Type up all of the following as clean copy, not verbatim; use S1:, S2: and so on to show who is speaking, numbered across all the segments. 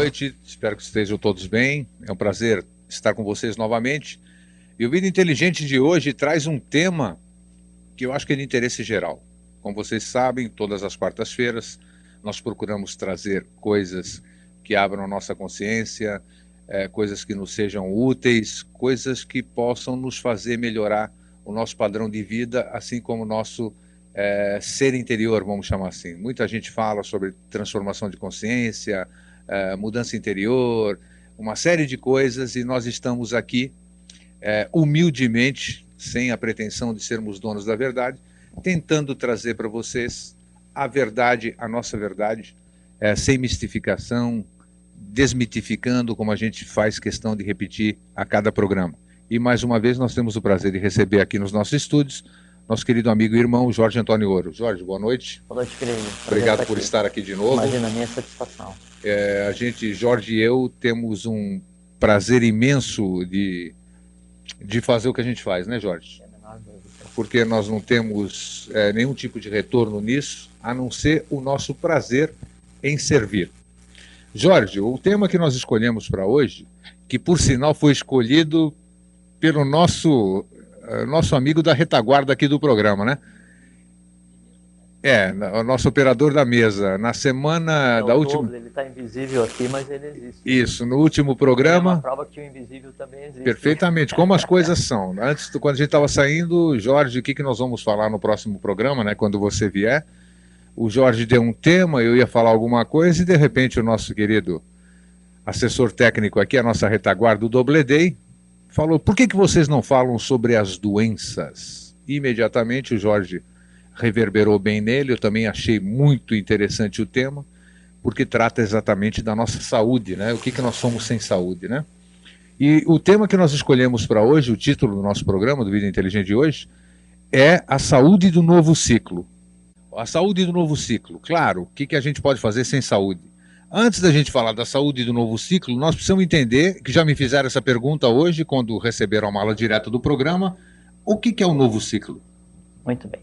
S1: noite, espero que estejam todos bem. É um prazer estar com vocês novamente. E o Vida Inteligente de hoje traz um tema que eu acho que é de interesse geral. Como vocês sabem, todas as quartas-feiras nós procuramos trazer coisas que abram a nossa consciência, coisas que nos sejam úteis, coisas que possam nos fazer melhorar o nosso padrão de vida, assim como o nosso ser interior, vamos chamar assim. Muita gente fala sobre transformação de consciência, mudança interior, uma série de coisas, e nós estamos aqui humildemente, sem a pretensão de sermos donos da verdade, tentando trazer para vocês a verdade, a nossa verdade, sem mistificação, desmitificando, como a gente faz questão de repetir a cada programa. E mais uma vez nós temos o prazer de receber aqui nos nossos estúdios nosso querido amigo e irmão Jorge Antônio Ouro. Jorge, boa noite.
S2: Boa noite, querido.
S1: Obrigado por estar aqui de novo.
S2: Imagina a minha satisfação.
S1: A gente, Jorge e eu, temos um prazer imenso de fazer o que a gente faz, né, Jorge? Porque nós não temos nenhum tipo de retorno nisso, a não ser o nosso prazer em servir. Jorge, o tema que nós escolhemos para hoje, que por sinal foi escolhido pelo nosso amigo da retaguarda aqui do programa, né? O nosso operador da mesa. Na semana da última...
S2: Ele está invisível aqui, mas ele existe.
S1: Isso, no último programa...
S2: É uma prova que o invisível também existe.
S1: Perfeitamente, como as coisas são. Antes, quando a gente estava saindo, Jorge, o que nós vamos falar no próximo programa, né? Quando você vier, o Jorge deu um tema, eu ia falar alguma coisa, e de repente o nosso querido assessor técnico aqui, a nossa retaguarda, o Dobledei, falou, por que vocês não falam sobre as doenças? Imediatamente o Jorge reverberou bem nele, eu também achei muito interessante o tema, porque trata exatamente da nossa saúde, né? O que nós somos sem saúde, né? E o tema que nós escolhemos para hoje, o título do nosso programa, do Vida Inteligente de hoje, é a saúde do novo ciclo. A saúde do novo ciclo, claro, o que a gente pode fazer sem saúde? Antes da gente falar da saúde do novo ciclo, nós precisamos entender, que já me fizeram essa pergunta hoje, quando receberam a mala direto do programa, o que é o novo ciclo?
S2: Muito bem.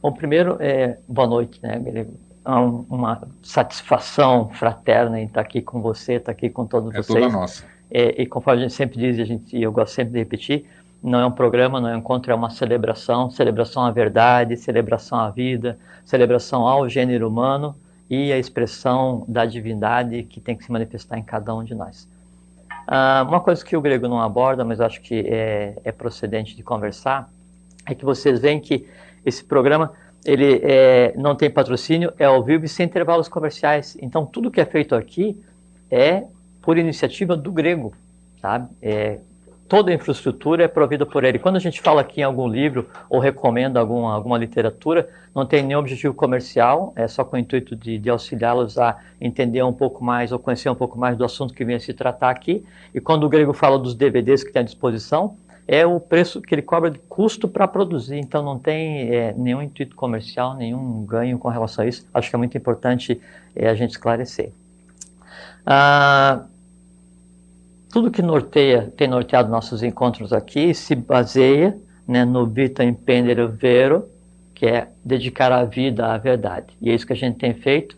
S2: Bom, primeiro, boa noite, né? É uma satisfação fraterna em estar aqui com você, estar aqui com todos vocês.
S1: É toda nossa.
S2: E conforme a gente sempre diz, e eu gosto sempre de repetir, não é um programa, não é um encontro, é uma celebração, celebração à verdade, celebração à vida, celebração ao gênero humano, e a expressão da divindade que tem que se manifestar em cada um de nós. Uma coisa que o grego não aborda, mas acho que é procedente de conversar, é que vocês veem que esse programa ele não tem patrocínio, é ao vivo e sem intervalos comerciais. Então, tudo que é feito aqui é por iniciativa do grego, sabe? Toda a infraestrutura é provida por ele. Quando a gente fala aqui em algum livro ou recomenda alguma literatura, não tem nenhum objetivo comercial, é só com o intuito de auxiliá-los a entender um pouco mais ou conhecer um pouco mais do assunto que vem a se tratar aqui. E quando o grego fala dos DVDs que tem à disposição, é o preço que ele cobra de custo para produzir. Então não tem nenhum intuito comercial, nenhum ganho com relação a isso. Acho que é muito importante a gente esclarecer. Tudo que tem norteado nossos encontros aqui se baseia, né, no vita impendere vero, que é dedicar a vida à verdade. E é isso que a gente tem feito.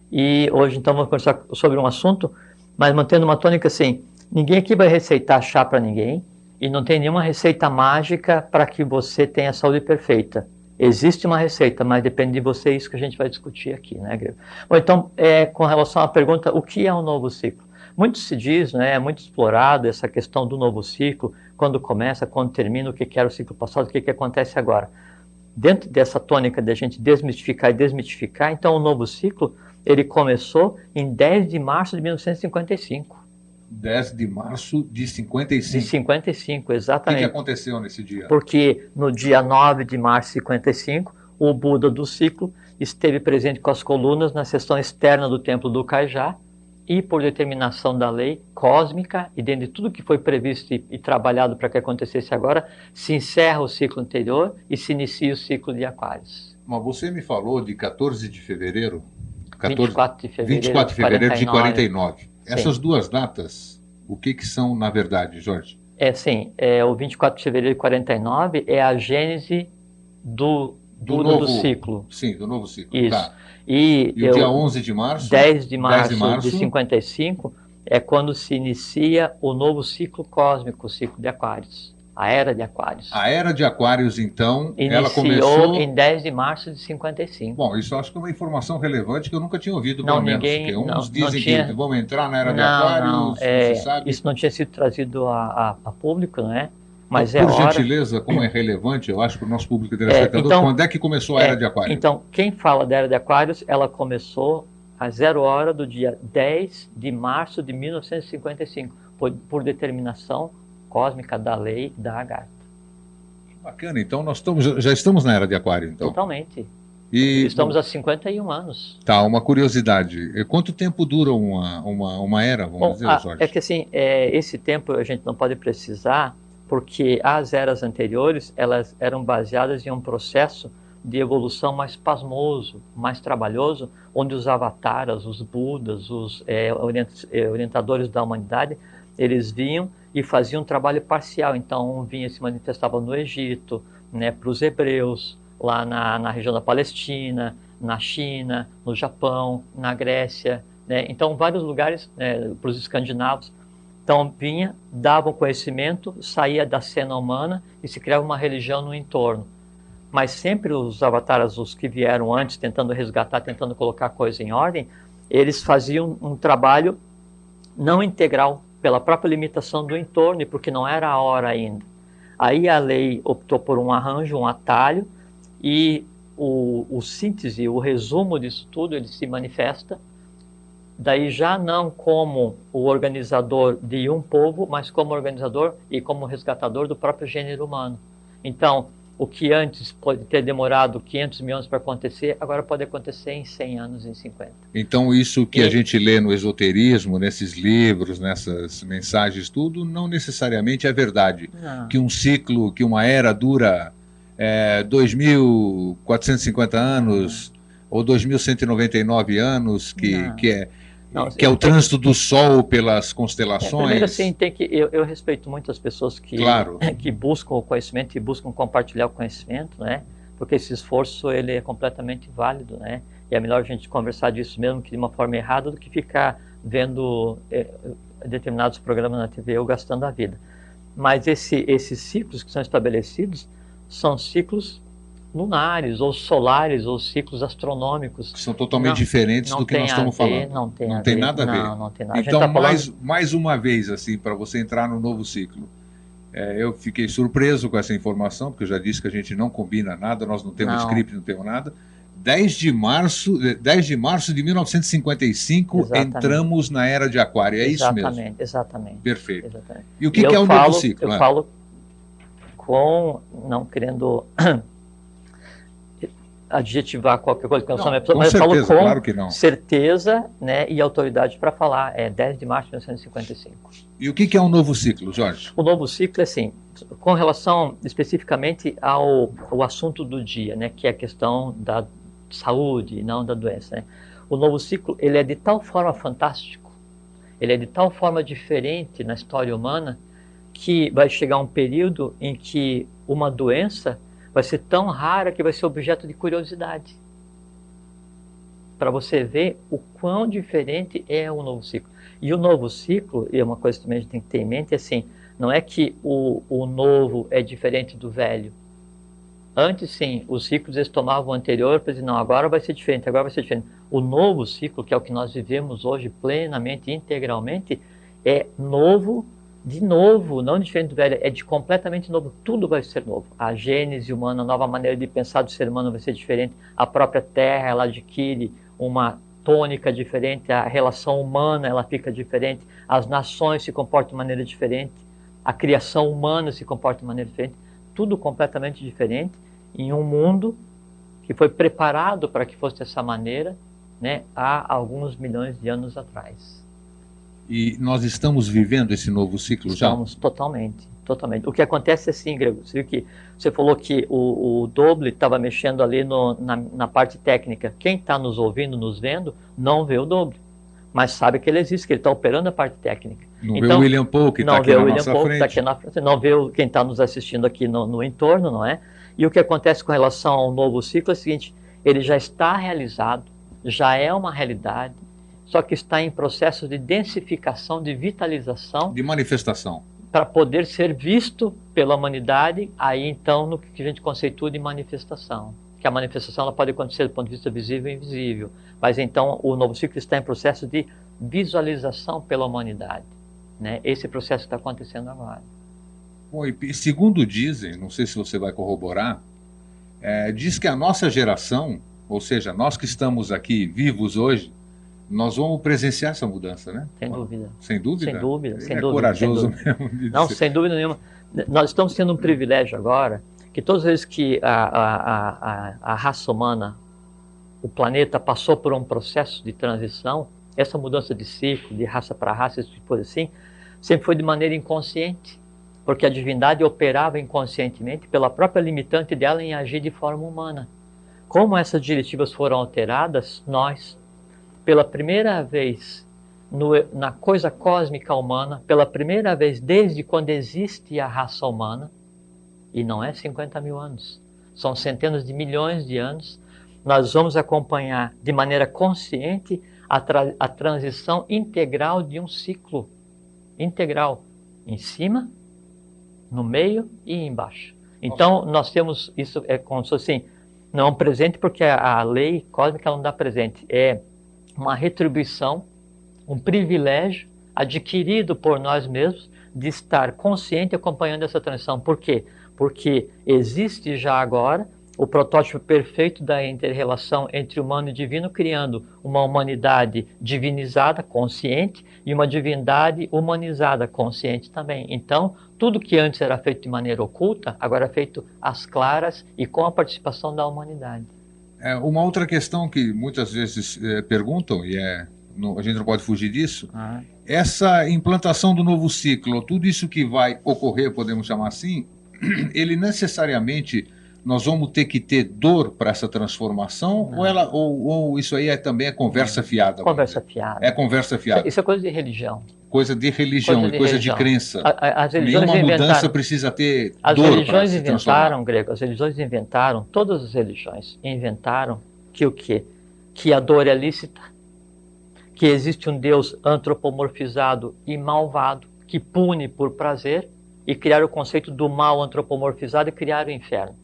S2: E hoje, então, vamos conversar sobre um assunto, mas mantendo uma tônica assim, ninguém aqui vai receitar chá para ninguém, e não tem nenhuma receita mágica para que você tenha saúde perfeita. Existe uma receita, mas depende de você, isso que a gente vai discutir aqui, né, Grego? Bom, então, com relação à pergunta, o que é um novo ciclo? Muito se diz, né, é muito explorado essa questão do novo ciclo, quando começa, quando termina, o que era o ciclo passado, o que acontece agora. Dentro dessa tônica de a gente desmistificar e desmitificar, então o novo ciclo, ele começou em 10 de março de 1955.
S1: 10 de março de 55?
S2: De 55, exatamente.
S1: O que aconteceu nesse dia?
S2: Porque no dia 9 de março de 55, o Buda do ciclo esteve presente com as colunas na seção externa do templo do Cajá, e por determinação da lei cósmica, e dentro de tudo que foi previsto e trabalhado para que acontecesse agora, se encerra o ciclo anterior e se inicia o ciclo de Aquários.
S1: Mas você me falou de 14 de fevereiro?
S2: 24 de fevereiro,
S1: 24 de fevereiro de 49.
S2: Sim.
S1: Essas duas datas, o que são na verdade, Jorge?
S2: Sim, o 24 de fevereiro de 49 é a gênese do ciclo.
S1: Sim, do novo ciclo.
S2: Isso.
S1: Tá. E o dia 11 de março?
S2: 10 de março de 55 é quando se inicia o novo ciclo cósmico, o ciclo de Aquários, a Era de Aquários.
S1: A Era de Aquários, então, ela
S2: Iniciou
S1: começou...
S2: em 10 de março de 55.
S1: Bom, isso eu acho que é uma informação relevante que eu nunca tinha ouvido,
S2: Não,
S1: pelo menos.
S2: ninguém-
S1: Porque uns
S2: não
S1: dizem
S2: tinha-
S1: que vamos entrar na Era de
S2: Não,
S1: Aquários,
S2: não,
S1: não se sabe.
S2: isso não tinha sido trazido a público, né? Mas
S1: Por
S2: é hora...
S1: gentileza, como é relevante, eu acho, para o nosso público telespectador,
S2: então-
S1: quando é que começou a Era de Aquário?
S2: Então, quem fala da Era de Aquários, ela começou às 0 hora do dia 10 de março de 1955, por determinação cósmica da lei da Agartha.
S1: Bacana, então nós já estamos na Era de Aquário, então.
S2: Totalmente.
S1: E,
S2: Estamos há 51 anos.
S1: Tá, uma curiosidade. Quanto tempo dura uma era, vamos dizer, Jorge?
S2: É que assim, esse tempo a gente não pode precisar, porque as eras anteriores, elas eram baseadas em um processo de evolução mais pasmoso, mais trabalhoso, onde os avataras, os budas, os orientadores da humanidade, eles vinham e faziam um trabalho parcial. Então, um vinha e se manifestava no Egito, né, para os hebreus, lá na região da Palestina, na China, no Japão, na Grécia, né? Então, vários lugares, para os escandinavos. Então, vinha, dava um conhecimento, saía da cena humana e se criava uma religião no entorno. Mas sempre os avataras, os que vieram antes, tentando resgatar, tentando colocar a coisa em ordem, eles faziam um trabalho não integral, pela própria limitação do entorno, e porque não era a hora ainda. Aí a lei optou por um arranjo, um atalho, e o síntese, o resumo disso tudo, ele se manifesta, daí já não como o organizador de um povo, mas como organizador e como resgatador do próprio gênero humano. Então, o que antes pode ter demorado 500 mil anos para acontecer, agora pode acontecer em 100 anos, em 50.
S1: Então, isso que a gente lê no esoterismo, nesses livros, nessas mensagens, tudo, não necessariamente é verdade.
S2: Não.
S1: Que um ciclo, que uma era dura 2.450 anos ou 2.199 anos, que é o trânsito do Sol pelas constelações.
S2: Primeiro, assim, eu respeito muito as pessoas que buscam o conhecimento e buscam compartilhar o conhecimento, né? Porque esse esforço, ele é completamente válido, né? E é melhor a gente conversar disso mesmo que de uma forma errada do que ficar vendo determinados programas na TV ou gastando a vida. Mas esses ciclos que são estabelecidos são ciclos lunares, ou solares, ou ciclos astronômicos.
S1: Que são totalmente diferentes do que nós estamos falando.
S2: Não tem
S1: nada a ver.
S2: Não tem nada.
S1: Então, mais uma vez, assim, para você entrar no novo ciclo, eu fiquei surpreso com essa informação, porque eu já disse que a gente não combina nada, nós não temos script, não temos nada. 10 de março de 1955,
S2: exatamente.
S1: Entramos na Era de Aquário, é isso mesmo?
S2: Exatamente.
S1: Perfeito.
S2: Exatamente.
S1: E o que é o novo ciclo?
S2: Eu falo não querendo adjetivar qualquer coisa, porque eu sou uma pessoa, mas
S1: certeza,
S2: eu falo com
S1: claro que não.
S2: certeza, né, e autoridade para falar. É 10 de março de 1955.
S1: E o que é um novo ciclo, Jorge?
S2: O novo ciclo é assim, com relação especificamente ao assunto do dia, né, que é a questão da saúde e não da doença, né? O novo ciclo, ele é de tal forma fantástico, ele é de tal forma diferente na história humana, que vai chegar um período em que uma doença vai ser tão rara que vai ser objeto de curiosidade. Para você ver o quão diferente é o novo ciclo. E o novo ciclo, e é uma coisa que também a gente tem que ter em mente, é assim, não é que o novo é diferente do velho. Antes, sim, os ciclos eles tomavam o anterior para dizer, não, agora vai ser diferente, agora vai ser diferente. O novo ciclo, que é o que nós vivemos hoje plenamente, integralmente, é novo de novo, não diferente do velho, é de completamente novo, tudo vai ser novo. A gênese humana, a nova maneira de pensar do ser humano vai ser diferente, a própria Terra, ela adquire uma tônica diferente, a relação humana, ela fica diferente, as nações se comportam de maneira diferente, a criação humana se comporta de maneira diferente, tudo completamente diferente, em um mundo que foi preparado para que fosse dessa maneira, né, há alguns milhões de anos atrás.
S1: E nós estamos vivendo esse novo ciclo já?
S2: Estamos, totalmente. O que acontece é assim, Grego, você falou que o Doble estava mexendo ali na parte técnica. Quem está nos ouvindo, nos vendo, não vê o Doble, mas sabe que ele existe, que ele está operando a parte técnica.
S1: Não vê o William Poe, que está aqui na nossa frente.
S2: Não vê quem está nos assistindo aqui no entorno, não é? E o que acontece com relação ao novo ciclo é o seguinte, ele já está realizado, já é uma realidade, só que está em processo de densificação, de vitalização,
S1: de manifestação,
S2: para poder ser visto pela humanidade, aí então no que a gente conceitua de manifestação. Que a manifestação ela pode acontecer do ponto de vista visível e invisível, mas então o novo ciclo está em processo de visualização pela humanidade, né? Esse processo está acontecendo agora.
S1: Bom, e segundo dizem, não sei se você vai corroborar, diz que a nossa geração, ou seja, nós que estamos aqui vivos hoje, nós vamos presenciar essa mudança, né?
S2: Sem dúvida.
S1: Sem dúvida?
S2: Sem dúvida, sem
S1: é
S2: dúvida.
S1: Corajoso
S2: Sem dúvida.
S1: mesmo.
S2: Não, sem dúvida nenhuma. Nós estamos tendo um privilégio agora, que todas as vezes que a raça humana, o planeta passou por um processo de transição, essa mudança de ciclo, de raça para raça, esse tipo assim, sempre foi de maneira inconsciente, porque a divindade operava inconscientemente pela própria limitante dela em agir de forma humana. Como essas diretivas foram alteradas, nós, pela primeira vez na coisa cósmica humana, pela primeira vez desde quando existe a raça humana, e não é 50 mil anos, são centenas de milhões de anos, nós vamos acompanhar de maneira consciente a transição integral de um ciclo integral, em cima, no meio e embaixo. Então nós temos, isso é como se fosse assim, não é um presente porque a lei cósmica não dá presente, é uma retribuição, um privilégio adquirido por nós mesmos de estar consciente acompanhando essa transição. Por quê? Porque existe já agora o protótipo perfeito da inter-relação entre humano e divino, criando uma humanidade divinizada, consciente, e uma divindade humanizada, consciente também. Então, tudo que antes era feito de maneira oculta, agora é feito às claras e com a participação da humanidade.
S1: Uma outra questão que muitas vezes perguntam, e a gente não pode fugir disso, essa implantação do novo ciclo, tudo isso que vai ocorrer, podemos chamar assim, ele necessariamente nós vamos ter que ter dor para essa transformação, ou isso aí também é conversa fiada?
S2: Conversa fiada.
S1: É conversa fiada.
S2: Isso é coisa de religião.
S1: Coisa de religião, coisa de crença.
S2: As religiões
S1: Nenhuma mudança precisa ter dor para se transformar.
S2: As religiões inventaram, Grego, as religiões inventaram, todas as religiões inventaram que o quê? Que a dor é lícita, que existe um Deus antropomorfizado e malvado, que pune por prazer, e criaram o conceito do mal antropomorfizado e criaram o inferno.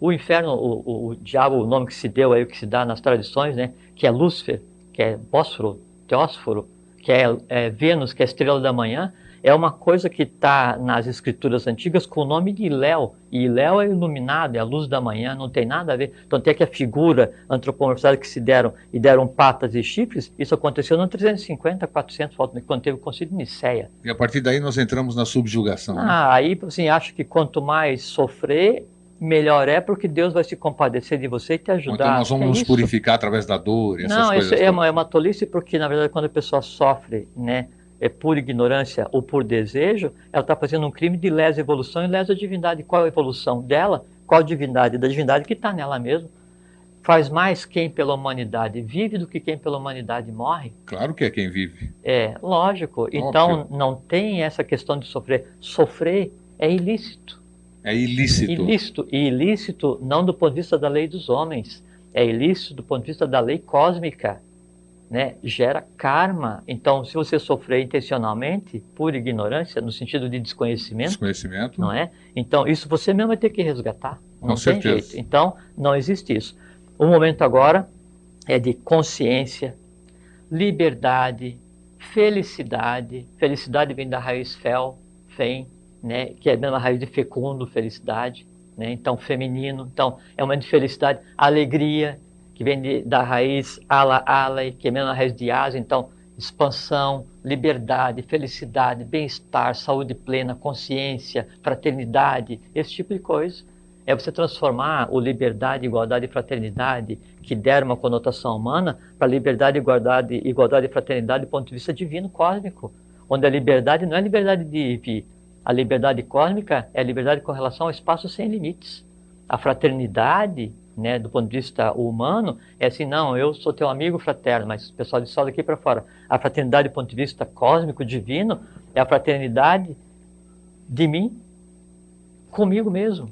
S2: O inferno, o diabo, o nome que se deu aí, o que se dá nas tradições, né, que é Lúcifer, que é Bósforo, Teósforo, que é Vênus, que é a estrela da manhã, é uma coisa que está nas escrituras antigas com o nome de Léo. E Léo é iluminado, é a luz da manhã, não tem nada a ver. Então tem aqui a figura antropomorfizada que se deram e deram patas e chifres. Isso aconteceu no 350, 400, quando teve o Concílio de Nicéia.
S1: E a partir daí nós entramos na subjugação. Né?
S2: Aí assim, acho que quanto mais sofrer, melhor é, porque Deus vai se compadecer de você e te ajudar.
S1: Então nós vamos nos purificar através da dor e essas coisas.
S2: Não, isso é uma tolice, porque na verdade quando a pessoa sofre, né, é por ignorância ou por desejo, ela está fazendo um crime de lesa evolução e lesa divindade. Qual a evolução dela? Qual a divindade? Da divindade que está nela mesmo. Faz mais quem pela humanidade vive do que quem pela humanidade morre.
S1: Claro que é quem vive.
S2: Lógico. Óbvio. Então não tem essa questão de sofrer. Sofrer é ilícito.
S1: É ilícito.
S2: Ilícito. E ilícito não do ponto de vista da lei dos homens. É ilícito do ponto de vista da lei cósmica. Né, gera karma. Então, se você sofrer intencionalmente, por ignorância, no sentido de desconhecimento, não é? Então, isso você mesmo vai ter que resgatar. Não tem jeito. Então, não existe isso. O momento agora é de consciência, liberdade, felicidade. Felicidade vem da raiz fem, né, que é a mesma raiz de fecundo, felicidade. Né? Então, feminino. Então, é uma de felicidade, alegria, que vem da raiz ala, que é a mesma raiz de asa, então expansão, liberdade, felicidade, bem-estar, saúde plena, consciência, fraternidade, esse tipo de coisa. É você transformar o liberdade, igualdade e fraternidade, que deram uma conotação humana, para liberdade, igualdade e fraternidade do ponto de vista divino, cósmico, onde a liberdade não é liberdade de vir, a liberdade cósmica é a liberdade com relação ao espaço sem limites. A fraternidade, né, do ponto de vista humano, é assim, não, eu sou teu amigo fraterno, mas o pessoal de só daqui para fora. A fraternidade do ponto de vista cósmico, divino, é a fraternidade de mim comigo mesmo.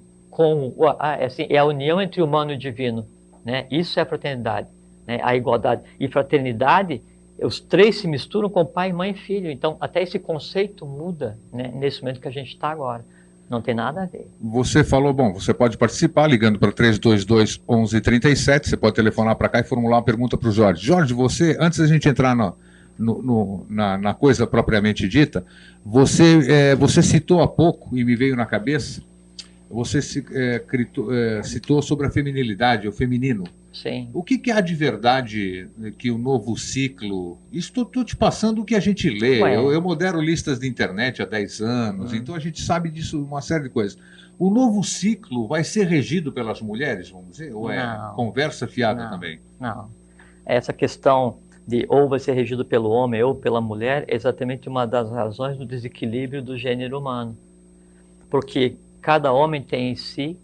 S2: É a união entre o humano e o divino. Né? Isso é a fraternidade. né? A igualdade e fraternidade, os três se misturam com pai, mãe e filho. Então, até esse conceito muda, né, nesse momento que a gente está agora. Não tem nada a ver.
S1: Você falou, bom, você pode participar ligando para 322-1137, você pode telefonar para cá e formular uma pergunta para o Jorge. Jorge, você, antes da gente entrar na coisa propriamente dita, você citou há pouco, e me veio na cabeça, você citou sobre a feminilidade, o feminino.
S2: Sim.
S1: O que há de verdade que o novo ciclo... Estou te passando o que a gente lê. Eu modero listas de internet há 10 anos, então a gente sabe disso, uma série de coisas. O novo ciclo vai ser regido pelas mulheres, vamos dizer? Ou é conversa fiada também?
S2: Não. Essa questão de ou vai ser regido pelo homem ou pela mulher é exatamente uma das razões do desequilíbrio do gênero humano. Porque cada homem tem em si,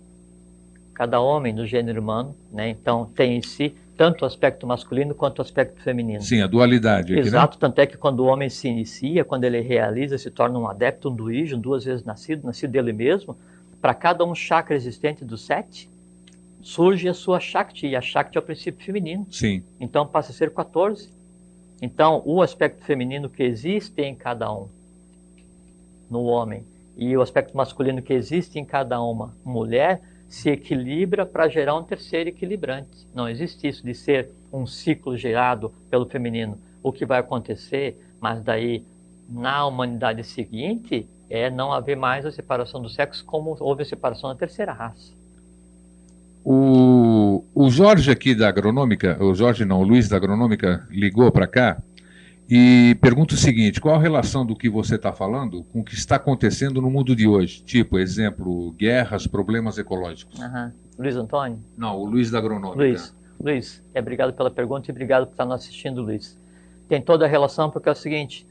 S2: cada homem do gênero humano, né, então tem em si tanto o aspecto masculino quanto o aspecto feminino.
S1: Sim, a dualidade. Aqui,
S2: exato,
S1: né?
S2: Tanto é que quando o homem se inicia, quando ele realiza, se torna um adepto, um duíjo, 2 vezes nascido dele mesmo, para cada um chakra existente dos 7, surge a sua Shakti, e a Shakti é o princípio feminino.
S1: Sim.
S2: Então passa a ser 14. Então o aspecto feminino que existe em cada um, no homem, e o aspecto masculino que existe em cada uma mulher, se equilibra para gerar um terceiro equilibrante. Não existe isso de ser um ciclo gerado pelo feminino. O que vai acontecer, mas daí na humanidade seguinte, é não haver mais a separação do sexo como houve a separação da terceira raça.
S1: O Jorge aqui da Agronômica, o Luiz da Agronômica ligou para cá e pergunta o seguinte: qual a relação do que você está falando com o que está acontecendo no mundo de hoje? Tipo, exemplo, guerras, problemas ecológicos.
S2: Luiz Antônio?
S1: Não, o Luiz da Agronômica.
S2: Luiz, obrigado pela pergunta e obrigado por estar nos assistindo, Luiz. Tem toda a relação porque é o seguinte,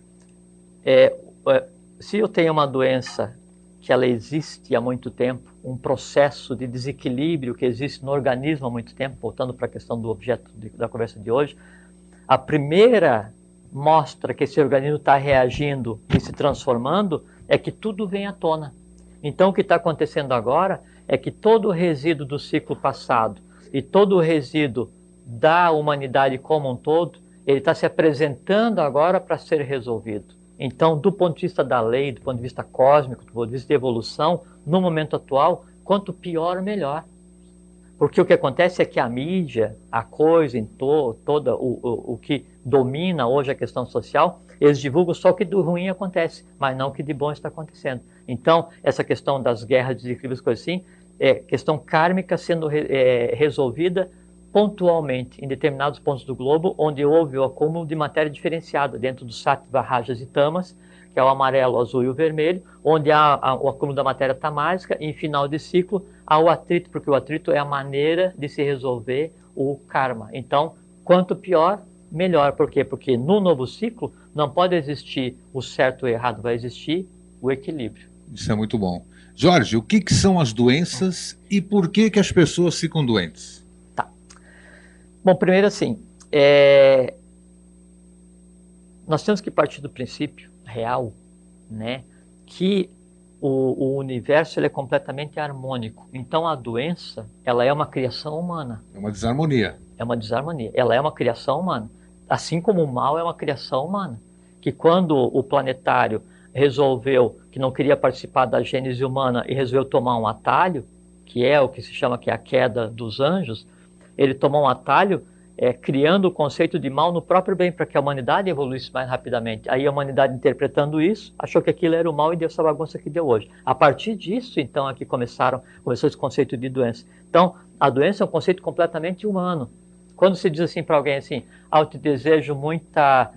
S2: se eu tenho uma doença que ela existe há muito tempo, um processo de desequilíbrio que existe no organismo há muito tempo, voltando para a questão do objeto da conversa de hoje, a primeira mostra que esse organismo está reagindo e se transformando é que tudo vem à tona. Então o que está acontecendo agora é que todo o resíduo do ciclo passado e todo o resíduo da humanidade como um todo, ele está se apresentando agora para ser resolvido. Então, do ponto de vista da lei, do ponto de vista cósmico, do ponto de vista de evolução, no momento atual, quanto pior, melhor. Porque o que acontece é que a mídia, a coisa, toda o que domina hoje a questão social, eles divulgam só o que do ruim acontece, mas não o que de bom está acontecendo. Então, essa questão das guerras, desequilíbrios, coisas assim, é questão kármica sendo resolvida pontualmente em determinados pontos do globo, onde houve o acúmulo de matéria diferenciada dentro dos Sattva, Rajas e Tamas, que é o amarelo, o azul e o vermelho, onde há o acúmulo da matéria tamásica, e em final de ciclo há o atrito, porque o atrito é a maneira de se resolver o karma. Então, quanto pior, melhor. Por quê? Porque no novo ciclo não pode existir o certo e o errado, vai existir o equilíbrio.
S1: Isso é muito bom. Jorge, o que são as doenças e por que as pessoas ficam doentes?
S2: Tá. Bom, primeiro assim, nós temos que partir do princípio real, né, que o universo ele é completamente harmônico. Então a doença, ela é uma criação humana.
S1: É uma desarmonia.
S2: É uma desarmonia. Ela é uma criação humana. Assim como o mal é uma criação humana. Que quando o planetário resolveu que não queria participar da gênese humana e resolveu tomar um atalho, que é o que se chama que é a queda dos anjos, ele tomou um atalho criando o conceito de mal no próprio bem, para que a humanidade evoluísse mais rapidamente. Aí a humanidade, interpretando isso, achou que aquilo era o mal e deu essa bagunça que deu hoje. A partir disso, então, é que começou esse conceito de doença. Então, a doença é um conceito completamente humano. Quando se diz assim para alguém assim, eu te desejo muita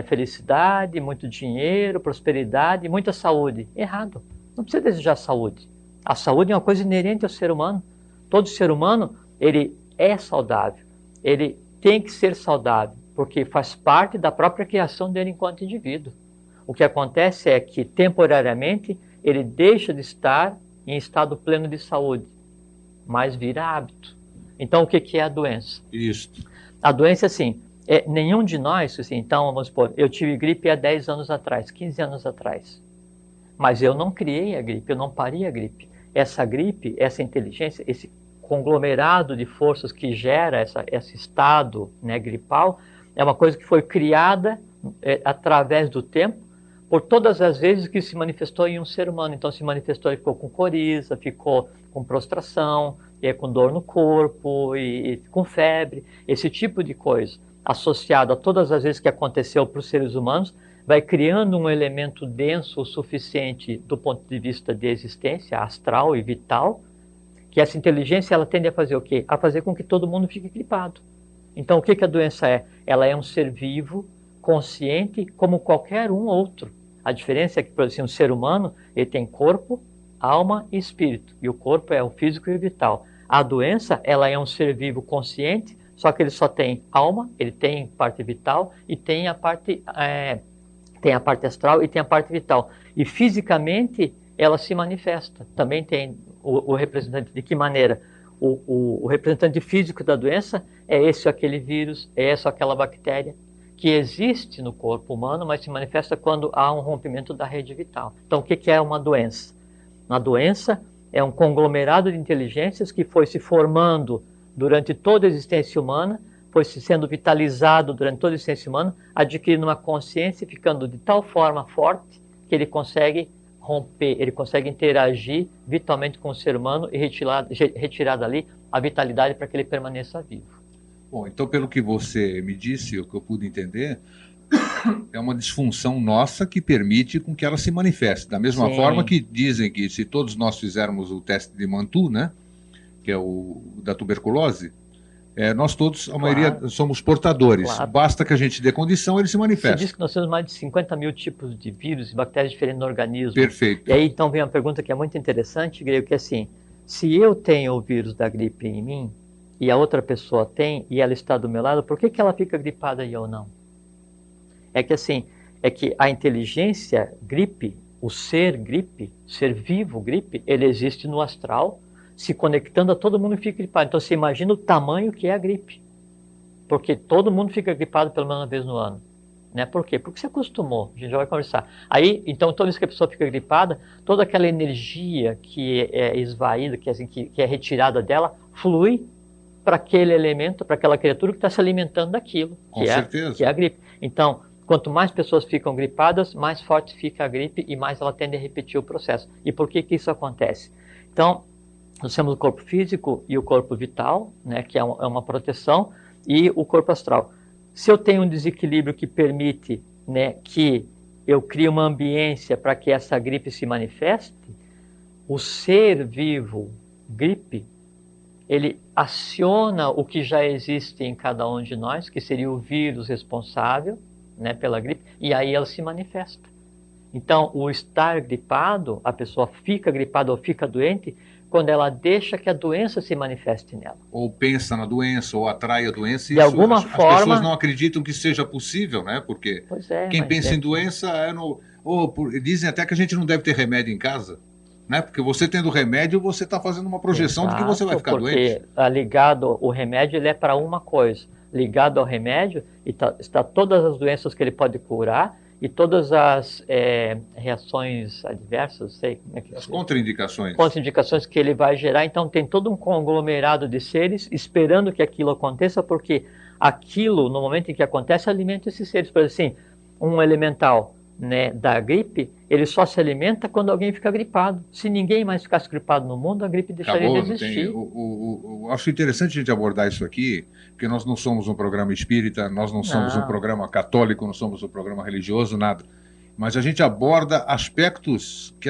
S2: felicidade, muito dinheiro, prosperidade, muita saúde. Errado. Não precisa desejar saúde. A saúde é uma coisa inerente ao ser humano. Todo ser humano, ele é saudável. Ele tem que ser saudável, porque faz parte da própria criação dele enquanto indivíduo. O que acontece é que, temporariamente, ele deixa de estar em estado pleno de saúde, mas vira hábito. Então, o que é a doença?
S1: Isso.
S2: A doença, assim, nenhum de nós, assim, então, vamos supor, eu tive gripe há 10 anos atrás, 15 anos atrás, mas eu não criei a gripe, eu não parei a gripe. Essa gripe, essa inteligência, esse conglomerado de forças que gera esse estado, né, gripal, é uma coisa que foi criada através do tempo, por todas as vezes que se manifestou em um ser humano. Então se manifestou e ficou com coriza, ficou com prostração, com dor no corpo, e com febre, esse tipo de coisa, associado a todas as vezes que aconteceu para os seres humanos, vai criando um elemento denso o suficiente do ponto de vista de existência astral e vital, que essa inteligência ela tende a fazer o quê? A fazer com que todo mundo fique gripado. Então o que a doença é? Ela é um ser vivo, consciente, como qualquer um outro. A diferença é que, por exemplo, um ser humano, ele tem corpo, alma e espírito, e o corpo é o físico e o vital. A doença, ela é um ser vivo consciente, só que ele só tem alma, ele tem parte vital e tem a parte astral e tem a parte vital. E fisicamente ela se manifesta. Também tem o representante. De que maneira? O representante físico da doença é esse ou aquele vírus, é essa ou aquela bactéria que existe no corpo humano, mas se manifesta quando há um rompimento da rede vital. Então, o que é uma doença? Uma doença é um conglomerado de inteligências que foi se formando durante toda a existência humana, foi se sendo vitalizado durante toda a existência humana, adquirindo uma consciência e ficando de tal forma forte que ele consegue romper, ele consegue interagir vitalmente com o ser humano e retirar dali a vitalidade para que ele permaneça vivo.
S1: Bom, então pelo que você me disse, o que eu pude entender, é uma disfunção nossa que permite com que ela se manifeste. Da mesma forma que dizem que se todos nós fizermos o teste de Mantoux, né, que é o da tuberculose, nós todos, a maioria, somos portadores. Claro. Basta que a gente dê condição, ele se manifesta.
S2: Você diz que nós temos mais de 50 mil tipos de vírus e bactérias diferentes no organismo.
S1: Perfeito.
S2: E aí então vem uma pergunta que é muito interessante, Grego, que é assim, se eu tenho o vírus da gripe em mim, e a outra pessoa tem, e ela está do meu lado, por que ela fica gripada e eu não? É que a inteligência gripe, o ser vivo gripe, ele existe no astral, se conectando a todo mundo e fica gripado. Então você imagina o tamanho que é a gripe. Porque todo mundo fica gripado pelo menos uma vez no ano. Né? Por quê? Porque se acostumou, a gente já vai conversar. Aí, então, toda vez que a pessoa fica gripada, toda aquela energia que é esvaída, que é retirada dela, flui para aquele elemento, para aquela criatura que está se alimentando daquilo, que é a gripe. Então, quanto mais pessoas ficam gripadas, mais forte fica a gripe e mais ela tende a repetir o processo. E por que isso acontece? Então, nós temos o corpo físico e o corpo vital, né, que é uma proteção, e o corpo astral. Se eu tenho um desequilíbrio que permite, né, que eu crie uma ambiência para que essa gripe se manifeste, o ser vivo gripe, ele aciona o que já existe em cada um de nós, que seria o vírus responsável, né, pela gripe, e aí ela se manifesta. Então, o estar gripado, a pessoa fica gripada ou fica doente, quando ela deixa que a doença se manifeste nela.
S1: Ou pensa na doença, ou atrai a doença.
S2: De alguma forma...
S1: As pessoas não acreditam que seja possível, né? Porque quem pensa em doença... dizem até que a gente não deve ter remédio em casa, né? Porque você tendo remédio, você está fazendo uma projeção de que você vai ficar doente.
S2: Porque ligado, o remédio ele é para uma coisa. Ligado ao remédio está todas as doenças que ele pode curar, e todas as reações adversas, sei como é que
S1: as contraindicações.
S2: Contraindicações que ele vai gerar. Então tem todo um conglomerado de seres esperando que aquilo aconteça, porque aquilo, no momento em que acontece, alimenta esses seres. Por exemplo, assim, um elemental, né, da gripe, ele só se alimenta quando alguém fica gripado. Se ninguém mais ficasse gripado no mundo, a gripe deixaria de existir.
S1: Eu acho interessante a gente abordar isso aqui, porque nós não somos um programa espírita, nós não somos um programa católico, não somos um programa religioso, nada. Mas a gente aborda aspectos que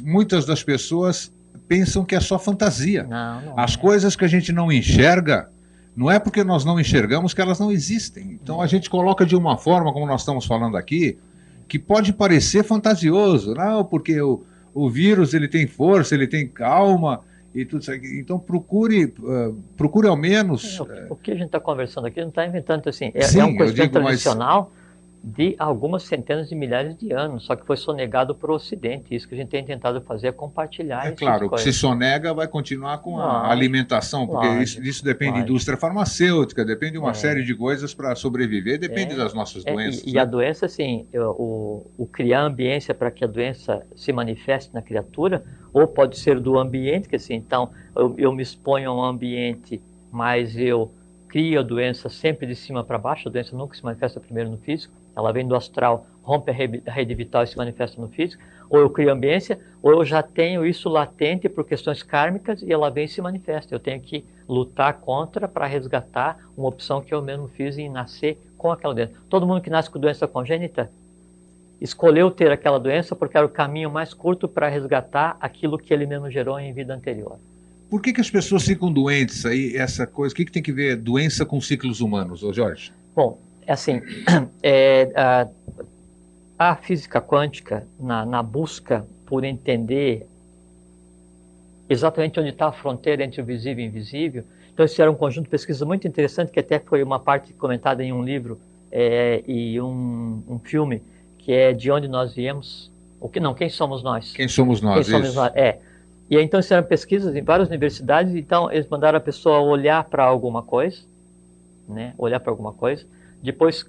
S1: muitas das pessoas pensam que é só fantasia.
S2: Não
S1: As coisas que a gente não enxerga, não é porque nós não enxergamos que elas não existem. Então a gente coloca de uma forma, como nós estamos falando aqui, que pode parecer fantasioso, não, porque o vírus ele tem força, ele tem calma e tudo isso aqui. Então procure ao menos...
S2: O que a gente está conversando aqui não está inventando assim. É uma questão tradicional, de algumas centenas de milhares de anos, só que foi sonegado para o Ocidente. Isso que a gente tem tentado fazer é compartilhar
S1: É
S2: esse tipo de
S1: claro, o que se
S2: coisa.
S1: sonega vai continuar com a
S2: Lógico,
S1: alimentação, porque
S2: lógico,
S1: isso depende de
S2: lógico.
S1: indústria farmacêutica, depende de uma série
S2: É,
S1: de coisas para sobreviver, depende das nossas doenças,
S2: e a
S1: né?
S2: doença, assim, o criar ambiência para que a doença se manifeste na criatura, ou pode ser do ambiente, que assim, então eu me exponho a um ambiente, mas eu crio a doença sempre de cima para baixo, a doença nunca se manifesta primeiro no físico, ela vem do astral, rompe a rede vital e se manifesta no físico, ou eu crio ambiência, ou eu já tenho isso latente por questões kármicas e ela vem e se manifesta. Eu tenho que lutar contra para resgatar uma opção que eu mesmo fiz em nascer com aquela doença. Todo mundo que nasce com doença congênita escolheu ter aquela doença porque era o caminho mais curto para resgatar aquilo que ele mesmo gerou em vida anterior.
S1: Por que as pessoas ficam doentes aí, essa coisa? O que tem que ver doença com ciclos humanos, ô Jorge?
S2: Bom, é assim, a física quântica, na busca por entender exatamente onde está a fronteira entre o visível e o invisível, então isso era um conjunto de pesquisas muito interessante, que até foi uma parte comentada em um livro e um filme, que é De Onde Nós Viemos, quem somos nós?
S1: Quem somos nós?
S2: Quem somos nós? E aí, então, isso eram pesquisas em várias universidades, então eles mandaram a pessoa olhar para alguma coisa, né? Olhar para alguma coisa, depois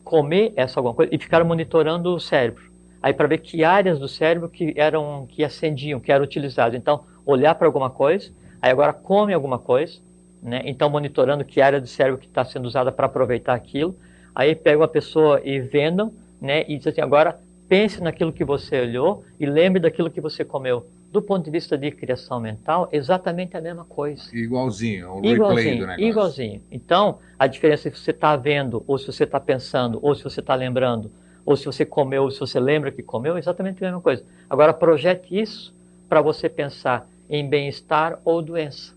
S2: comer essa alguma coisa e ficaram monitorando o cérebro. Aí para ver que áreas do cérebro que acendiam, que eram utilizadas. Então, olhar para alguma coisa, aí agora come alguma coisa, né? Então monitorando que área do cérebro que está sendo usada para aproveitar aquilo. Aí pega uma pessoa e vendam, né? E diz assim, agora pense naquilo que você olhou e lembre daquilo que você comeu. Do ponto de vista de criação mental, exatamente a mesma coisa.
S1: Igualzinho, o replay do negócio.
S2: Igualzinho. Então, a diferença é se você está vendo, ou se você está pensando, ou se você está lembrando, ou se você comeu, ou se você lembra que comeu, é exatamente a mesma coisa. Agora, projete isso para você pensar em bem-estar ou doença.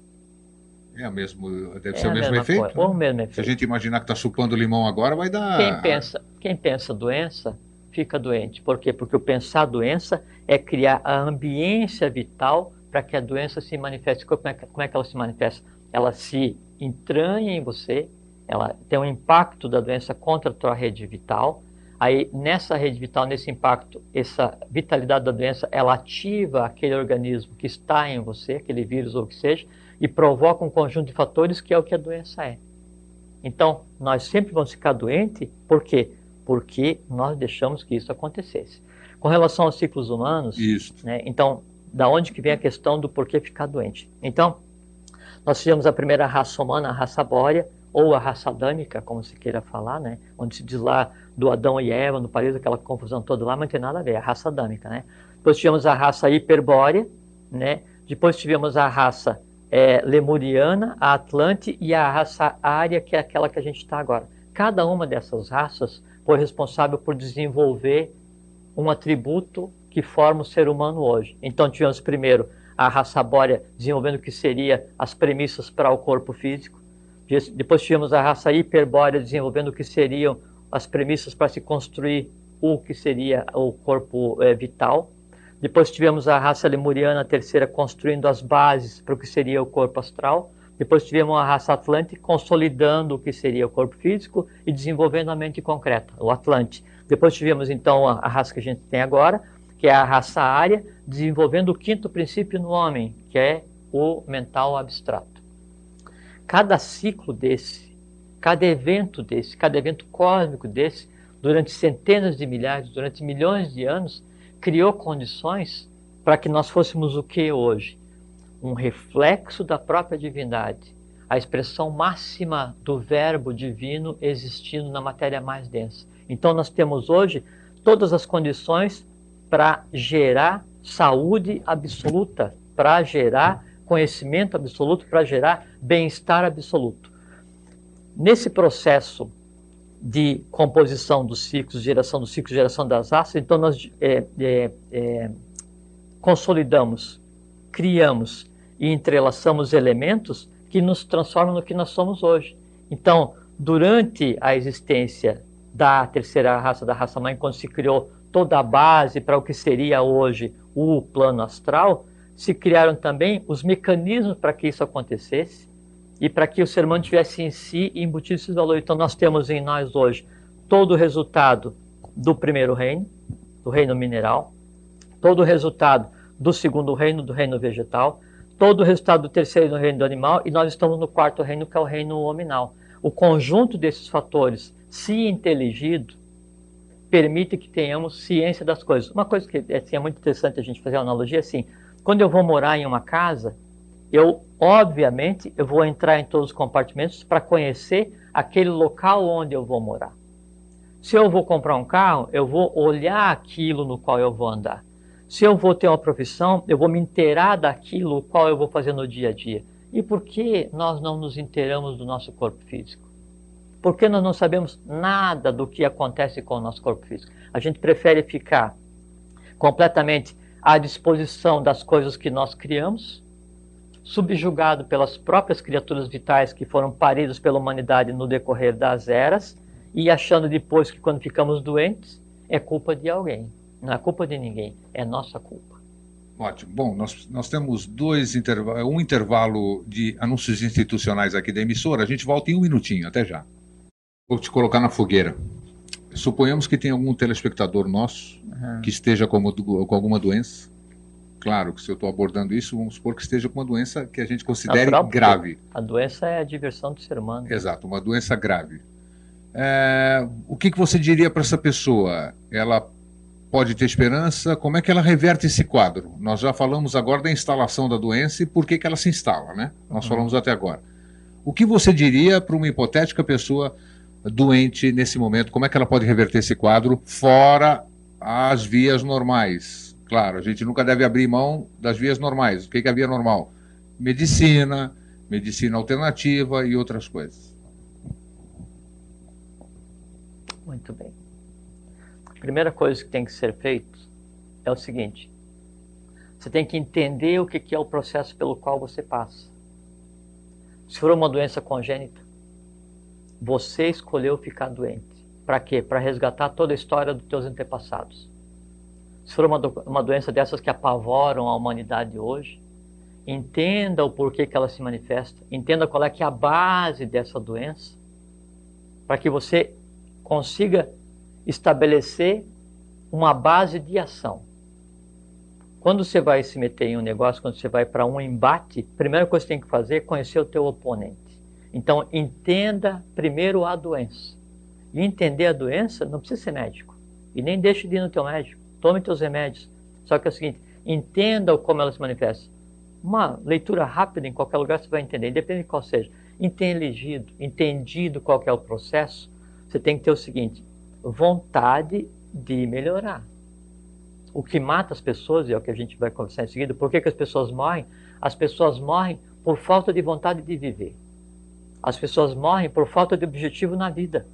S1: Deve ser o mesmo efeito. Né?
S2: Ou o mesmo efeito.
S1: Se a gente imaginar que está chupando limão agora, vai dar...
S2: Quem pensa doença, fica doente. Por quê? Porque o pensar doença é criar a ambiência vital para que a doença se manifeste. Como é que ela se manifesta? Ela se entranha em você, ela tem um impacto da doença contra a tua rede vital. Aí, nessa rede vital, nesse impacto, essa vitalidade da doença, ela ativa aquele organismo que está em você, aquele vírus ou o que seja, e provoca um conjunto de fatores que é o que a doença é. Então, nós sempre vamos ficar doentes, por quê? Porque nós deixamos que isso acontecesse. Com relação aos ciclos humanos, né, então, da onde que vem a questão do porquê ficar doente? Então, nós tivemos a primeira raça humana, a raça bórea, ou a raça adâmica, como se queira falar, né, onde se diz lá do Adão e Eva, no paraíso, aquela confusão toda lá, mas não tem nada a ver, a raça adâmica, né? Depois tivemos a raça hiperbórea, né? Depois tivemos a raça lemuriana, a Atlante e a raça ária, que é aquela que a gente está agora. Cada uma dessas raças foi responsável por desenvolver um atributo que forma o ser humano hoje. Então tivemos primeiro a raça bórea desenvolvendo o que seria as premissas para o corpo físico. Depois tivemos a raça hiperbórea desenvolvendo o que seriam as premissas para se construir o que seria o corpo vital. Depois tivemos a raça lemuriana, a terceira, construindo as bases para o que seria o corpo astral. Depois tivemos a raça Atlante, consolidando o que seria o corpo físico e desenvolvendo a mente concreta, o Atlante. Depois tivemos, então, a raça que a gente tem agora, que é a raça ária, desenvolvendo o quinto princípio no homem, que é o mental abstrato. Cada ciclo desse, cada evento cósmico desse, durante centenas de milhares, durante milhões de anos, criou condições para que nós fôssemos o que hoje? Um reflexo da própria divindade, a expressão máxima do verbo divino existindo na matéria mais densa. Então nós temos hoje todas as condições para gerar saúde absoluta, para gerar conhecimento absoluto, para gerar bem-estar absoluto. Nesse processo de composição dos ciclos, geração das raças, então nós consolidamos, criamos e entrelaçamos elementos que nos transformam no que nós somos hoje. Então, durante a existência da terceira raça, da raça mãe, quando se criou toda a base para o que seria hoje o plano astral, se criaram também os mecanismos para que isso acontecesse e para que o ser humano tivesse em si embutido esses valores. Então nós temos em nós hoje todo o resultado do primeiro reino, do reino mineral, todo o resultado do segundo reino, do reino vegetal, todo o resultado do terceiro reino do animal, e nós estamos no quarto reino, que é o reino hominal. O conjunto desses fatores, se inteligido, permite que tenhamos ciência das coisas. Uma coisa que assim, é muito interessante a gente fazer uma analogia assim, quando eu vou morar em uma casa, obviamente, eu vou entrar em todos os compartimentos para conhecer aquele local onde eu vou morar. Se eu vou comprar um carro, eu vou olhar aquilo no qual eu vou andar. Se eu vou ter uma profissão, eu vou me inteirar daquilo qual eu vou fazer no dia a dia. E por que nós não nos inteiramos do nosso corpo físico? Por que nós não sabemos nada do que acontece com o nosso corpo físico? A gente prefere ficar completamente à disposição das coisas que nós criamos, subjugado pelas próprias criaturas vitais que foram paridas pela humanidade no decorrer das eras, e achando depois que quando ficamos doentes, é culpa de alguém. Não é culpa de ninguém, é nossa culpa.
S1: Ótimo. Bom, nós temos um intervalo de anúncios institucionais aqui da emissora. A gente volta em um minutinho, até já. Vou te colocar na fogueira. Suponhamos que tem algum telespectador nosso que esteja com alguma doença. Claro que se eu estou abordando isso, vamos supor que esteja com uma doença que a gente considere grave.
S2: A doença é a diversão do ser humano.
S1: Exato, uma doença grave. O que você diria para essa pessoa? Ela pode ter esperança? Como é que ela reverte esse quadro? Nós já falamos agora da instalação da doença e por que ela se instala, né? Nós falamos até agora. O que você diria para uma hipotética pessoa doente nesse momento? Como é que ela pode reverter esse quadro fora as vias normais? Claro, a gente nunca deve abrir mão das vias normais. O que é a via normal? Medicina alternativa e outras coisas.
S2: Muito bem. A primeira coisa que tem que ser feito é o seguinte: você tem que entender o que é o processo pelo qual você passa. Se for uma doença congênita, você escolheu ficar doente. Para quê? Para resgatar toda a história dos teus antepassados. Se for uma doença dessas que apavoram a humanidade hoje, entenda o porquê que ela se manifesta, entenda qual é que é a base dessa doença, para que você consiga estabelecer uma base de ação. Quando você vai se meter em um negócio, quando você vai para um embate, a primeira coisa que você tem que fazer é conhecer o teu oponente. Então, entenda primeiro a doença. E entender a doença não precisa ser médico. E nem deixe de ir no teu médico. Tome teus remédios. Só que é o seguinte, entenda como ela se manifesta. Uma leitura rápida em qualquer lugar você vai entender, independente de qual seja. Entendido qual que é o processo, você tem que ter o seguinte: vontade de melhorar. O que mata as pessoas, e é o que a gente vai conversar em seguida, por que as pessoas morrem? As pessoas morrem por falta de vontade de viver. As pessoas morrem por falta de objetivo na vida.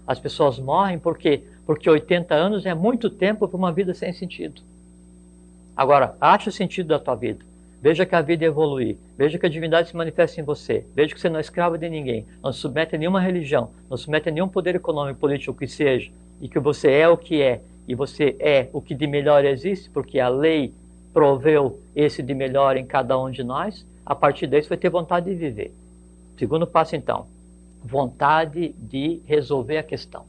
S2: As pessoas morrem porque 80 anos é muito tempo para uma vida sem sentido. Agora, ache o sentido da tua vida. Veja que a vida evolui. Veja que a divindade se manifesta em você. Veja que você não é escravo de ninguém. Não se submete a nenhuma religião. Não se submete a nenhum poder econômico, político, que seja. E que você é o que é. E você é o que de melhor existe, porque a lei proveu esse de melhor em cada um de nós. A partir daí você vai ter vontade de viver. Segundo passo, então. Vontade de resolver a questão.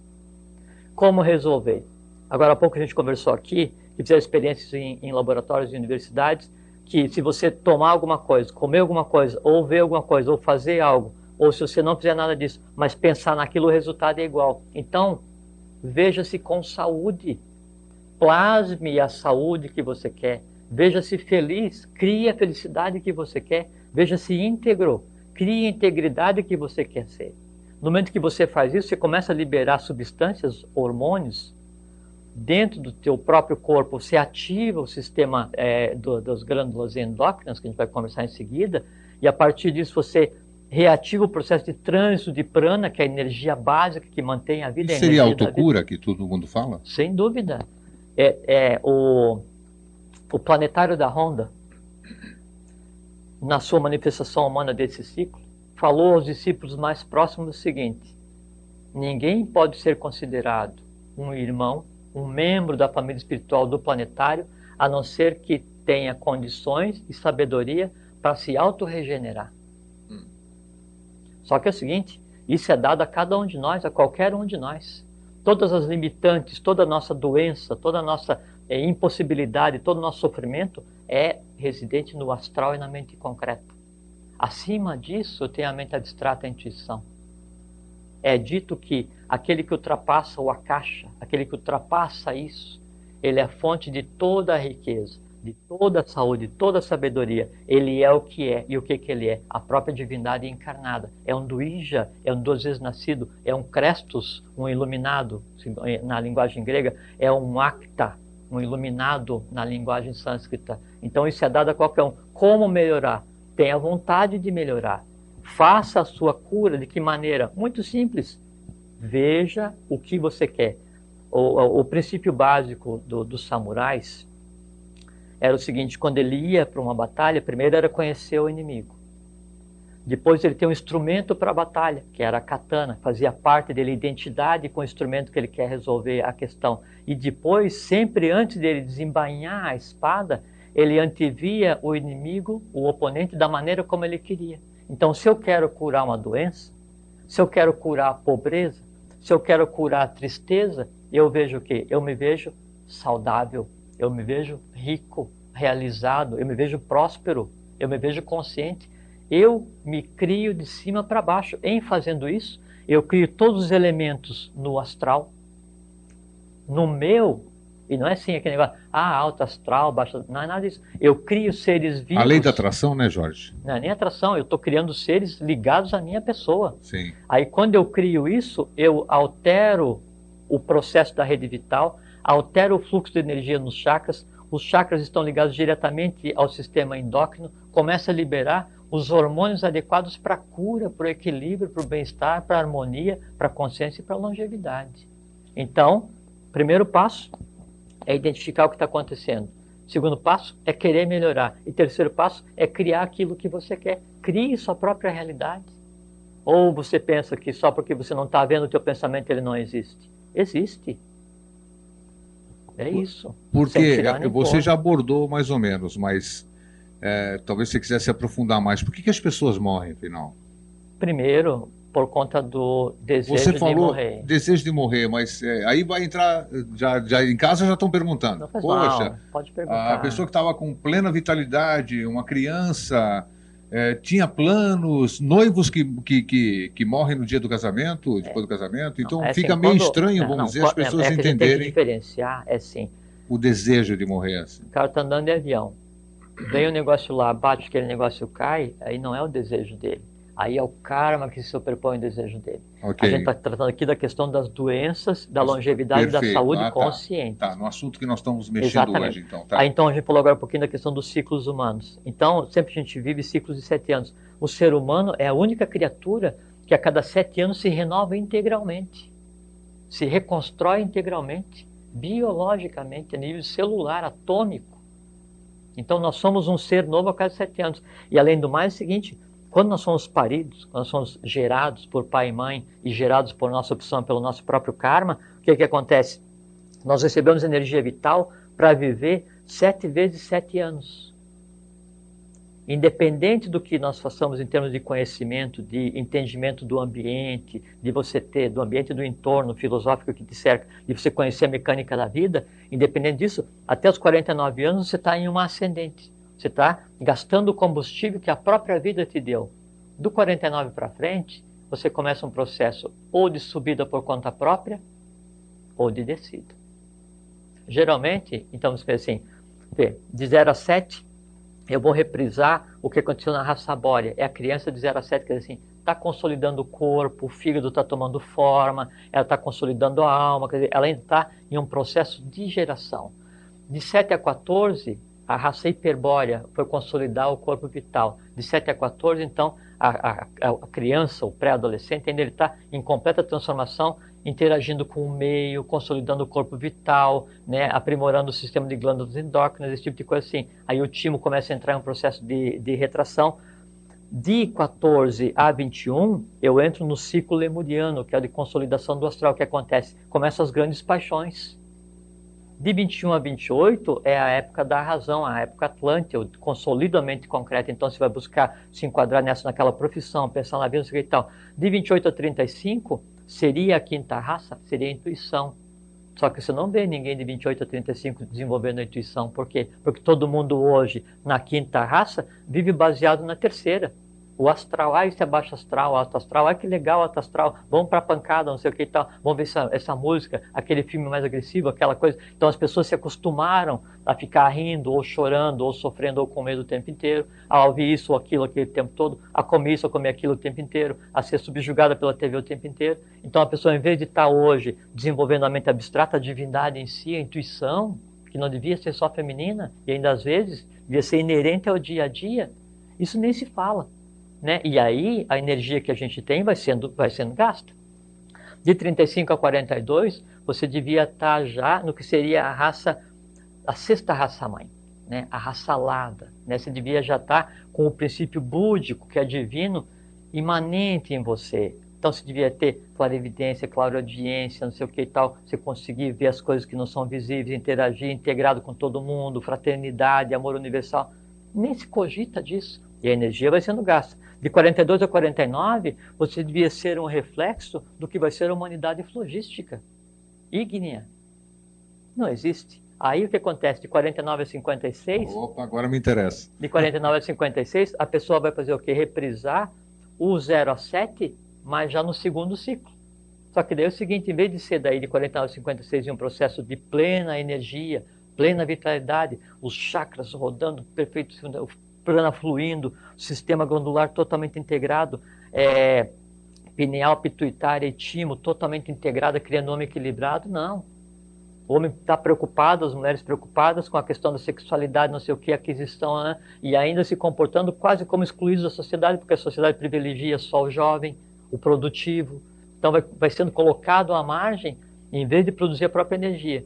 S2: Como resolver? Agora há pouco a gente conversou aqui, que fizeram experiências em laboratórios e universidades, que se você tomar alguma coisa, comer alguma coisa, ou ver alguma coisa, ou fazer algo, ou se você não fizer nada disso, mas pensar naquilo, o resultado é igual. Então, veja-se com saúde. Plasme a saúde que você quer. Veja-se feliz. Crie a felicidade que você quer. Veja-se íntegro. Crie a integridade que você quer ser. No momento que você faz isso, você começa a liberar substâncias, hormônios, dentro do teu próprio corpo. Você ativa o sistema das glândulas endócrinas, que a gente vai conversar em seguida, e a partir disso você reativa o processo de trânsito de prana, que é a energia básica que mantém a vida.
S1: Seria a autocura que todo mundo fala?
S2: Sem dúvida. O planetário da Honda, na sua manifestação humana desse ciclo, falou aos discípulos mais próximos o seguinte: ninguém pode ser considerado um irmão, um membro da família espiritual do planetário, a não ser que tenha condições e sabedoria para se autorregenerar. Só que é o seguinte, isso é dado a cada um de nós, a qualquer um de nós. todas as limitantes, toda a nossa doença, toda a nossa impossibilidade, todo o nosso sofrimento é residente no astral e na mente concreta. Acima disso, tem a mente abstrata, a intuição. É dito que aquele que ultrapassa o akasha, aquele que ultrapassa isso, ele é a fonte de toda a riqueza, de toda a saúde, de toda a sabedoria. Ele é o que é. E o que ele é? A própria divindade encarnada. É um duija, é um duas vezes nascido, é um Crestos, um iluminado, na linguagem grega, é um Acta, um iluminado na linguagem sânscrita. Então isso é dado a qualquer um. Como melhorar? Tenha vontade de melhorar. Faça a sua cura. De que maneira? Muito simples. Veja o que você quer. O princípio básico dos samurais era o seguinte: quando ele ia para uma batalha, primeiro era conhecer o inimigo. Depois ele tem um instrumento para a batalha, que era a katana, fazia parte dele, a identidade com o instrumento que ele quer resolver a questão. E depois, sempre antes dele desembainhar a espada, ele antevia o inimigo, o oponente, da maneira como ele queria. Então, se eu quero curar uma doença, se eu quero curar a pobreza, se eu quero curar a tristeza, eu vejo o quê? Eu me vejo saudável, eu me vejo rico, realizado, eu me vejo próspero, eu me vejo consciente. Eu me crio de cima para baixo. Em fazendo isso, eu crio todos os elementos no astral, no meu, e não é assim aquele negócio, alto astral, baixo, não é nada disso. Eu crio seres vivos.
S1: A lei da atração, né, Jorge?
S2: Não é nem atração, eu estou criando seres ligados à minha pessoa.
S1: Sim.
S2: Aí quando eu crio isso, eu altero o processo da rede vital, altero o fluxo de energia nos chakras, os chakras estão ligados diretamente ao sistema endócrino, começa a liberar os hormônios adequados para a cura, para o equilíbrio, para o bem-estar, para a harmonia, para a consciência e para a longevidade. Então, primeiro passo é identificar o que está acontecendo. Segundo passo é querer melhorar. E terceiro passo é criar aquilo que você quer. Crie sua própria realidade. Ou você pensa que só porque você não está vendo o teu pensamento ele não existe? Existe. É isso.
S1: Porque você já abordou mais ou menos, mas talvez você quisesse aprofundar mais. Por que as pessoas morrem, afinal?
S2: Primeiro, por conta do desejo de morrer. Você falou
S1: desejo de morrer, mas aí vai entrar, já em casa já estão perguntando.
S2: Não faz mal, pode perguntar.
S1: A pessoa que estava com plena vitalidade, uma criança, tinha planos, noivos que morrem no dia do casamento, depois do casamento, então fica assim, meio estranho, vamos dizer, as pessoas entenderem.
S2: Que a gente tem que diferenciar, assim.
S1: O desejo de morrer, assim.
S2: O cara está andando de avião, vem o negócio lá, bate, aquele negócio cai, aí não é o desejo dele. Aí é o karma que se superpõe ao desejo dele. Okay. A gente está tratando aqui da questão das doenças, da longevidade e da saúde consciente.
S1: Tá, no assunto que nós estamos mexendo hoje, então. Tá.
S2: Aí então a gente falou agora um pouquinho da questão dos ciclos humanos. Então, sempre a gente vive ciclos de 7 anos. O ser humano é a única criatura que a cada 7 anos se renova integralmente. Se reconstrói integralmente, biologicamente, a nível celular, atômico. Então nós somos um ser novo a cada 7 anos. E além do mais, é o seguinte: quando nós somos paridos, quando nós somos gerados por pai e mãe e gerados por nossa opção, pelo nosso próprio karma, o que acontece? Nós recebemos energia vital para viver 7 vezes 7 anos. Independente do que nós façamos em termos de conhecimento, de entendimento do ambiente, de você ter, do ambiente do entorno filosófico que te cerca, de você conhecer a mecânica da vida, independente disso, até os 49 anos você está em uma ascendente. Você está gastando o combustível que a própria vida te deu. Do 49 para frente, você começa um processo ou de subida por conta própria, ou de descida. Geralmente, então você pensa assim, de 0 a 7, eu vou reprisar o que aconteceu na raça arbórea. É a criança de 0 a 7, quer dizer assim, está consolidando o corpo, o fígado está tomando forma, ela está consolidando a alma, quer dizer, ela ainda está em um processo de geração. De 7 a 14, a raça hiperbórea foi consolidar o corpo vital. De 7 a 14, então, a criança, o pré-adolescente, ainda ele está em completa transformação, interagindo com o meio, consolidando o corpo vital, né, aprimorando o sistema de glândulas endócrinas, esse tipo de coisa assim. Aí o timo começa a entrar em um processo de retração. De 14 a 21, eu entro no ciclo lemuriano, que é a de consolidação do astral. O que acontece? Começam as grandes paixões. De 21 a 28 é a época da razão, a época atlântica, consolida a mente concreta. Então você vai buscar se enquadrar naquela profissão, pensar na vida, não sei o que e tal. De 28 a 35 Seria a quinta raça? Seria a intuição. Só que você não vê ninguém de 28 a 35 desenvolvendo a intuição. Por quê? Porque todo mundo hoje, na quinta raça, vive baseado na terceira. O astral, isso é baixo astral, alto astral, que legal alto astral, vamos pra pancada, não sei o que e tal, vamos ver essa música, aquele filme mais agressivo, aquela coisa. Então as pessoas se acostumaram a ficar rindo, ou chorando, ou sofrendo, ou com medo o tempo inteiro, a ouvir isso ou aquilo aquele tempo todo, a comer isso ou comer aquilo o tempo inteiro, a ser subjugada pela TV o tempo inteiro. Então a pessoa, em vez de estar hoje desenvolvendo a mente abstrata, a divindade em si, a intuição, que não devia ser só feminina, e ainda às vezes devia ser inerente ao dia a dia, isso nem se fala. Né? E aí a energia que a gente tem vai sendo gasta. De 35 a 42, você devia estar já no que seria a sexta raça-mãe, né? A raça alada. Né? Você devia já estar com o princípio búdico, que é divino, imanente em você. Então você devia ter clarividência, clareaudiência, não sei o que e tal, você conseguir ver as coisas que não são visíveis, interagir, integrado com todo mundo, fraternidade, amor universal. Nem se cogita disso. E a energia vai sendo gasta. De 42 a 49, você devia ser um reflexo do que vai ser a humanidade flogística, ígnea. Não existe. Aí o que acontece? De 49 a 56...
S1: Opa, agora me interessa.
S2: De 49 a 56, a pessoa vai fazer o quê? Reprisar o 0 a 7, mas já no segundo ciclo. Só que daí é o seguinte, em vez de ser daí de 49 a 56 em um processo de plena energia, plena vitalidade, os chakras rodando perfeito, o prana fluindo, sistema glandular totalmente integrado, pineal, pituitária e timo totalmente integrada, criando um homem equilibrado, não. O homem está preocupado, as mulheres preocupadas com a questão da sexualidade, não sei o que, aquisição, né? E ainda se comportando quase como excluídos da sociedade, porque a sociedade privilegia só o jovem, o produtivo. Então vai sendo colocado à margem, em vez de produzir a própria energia.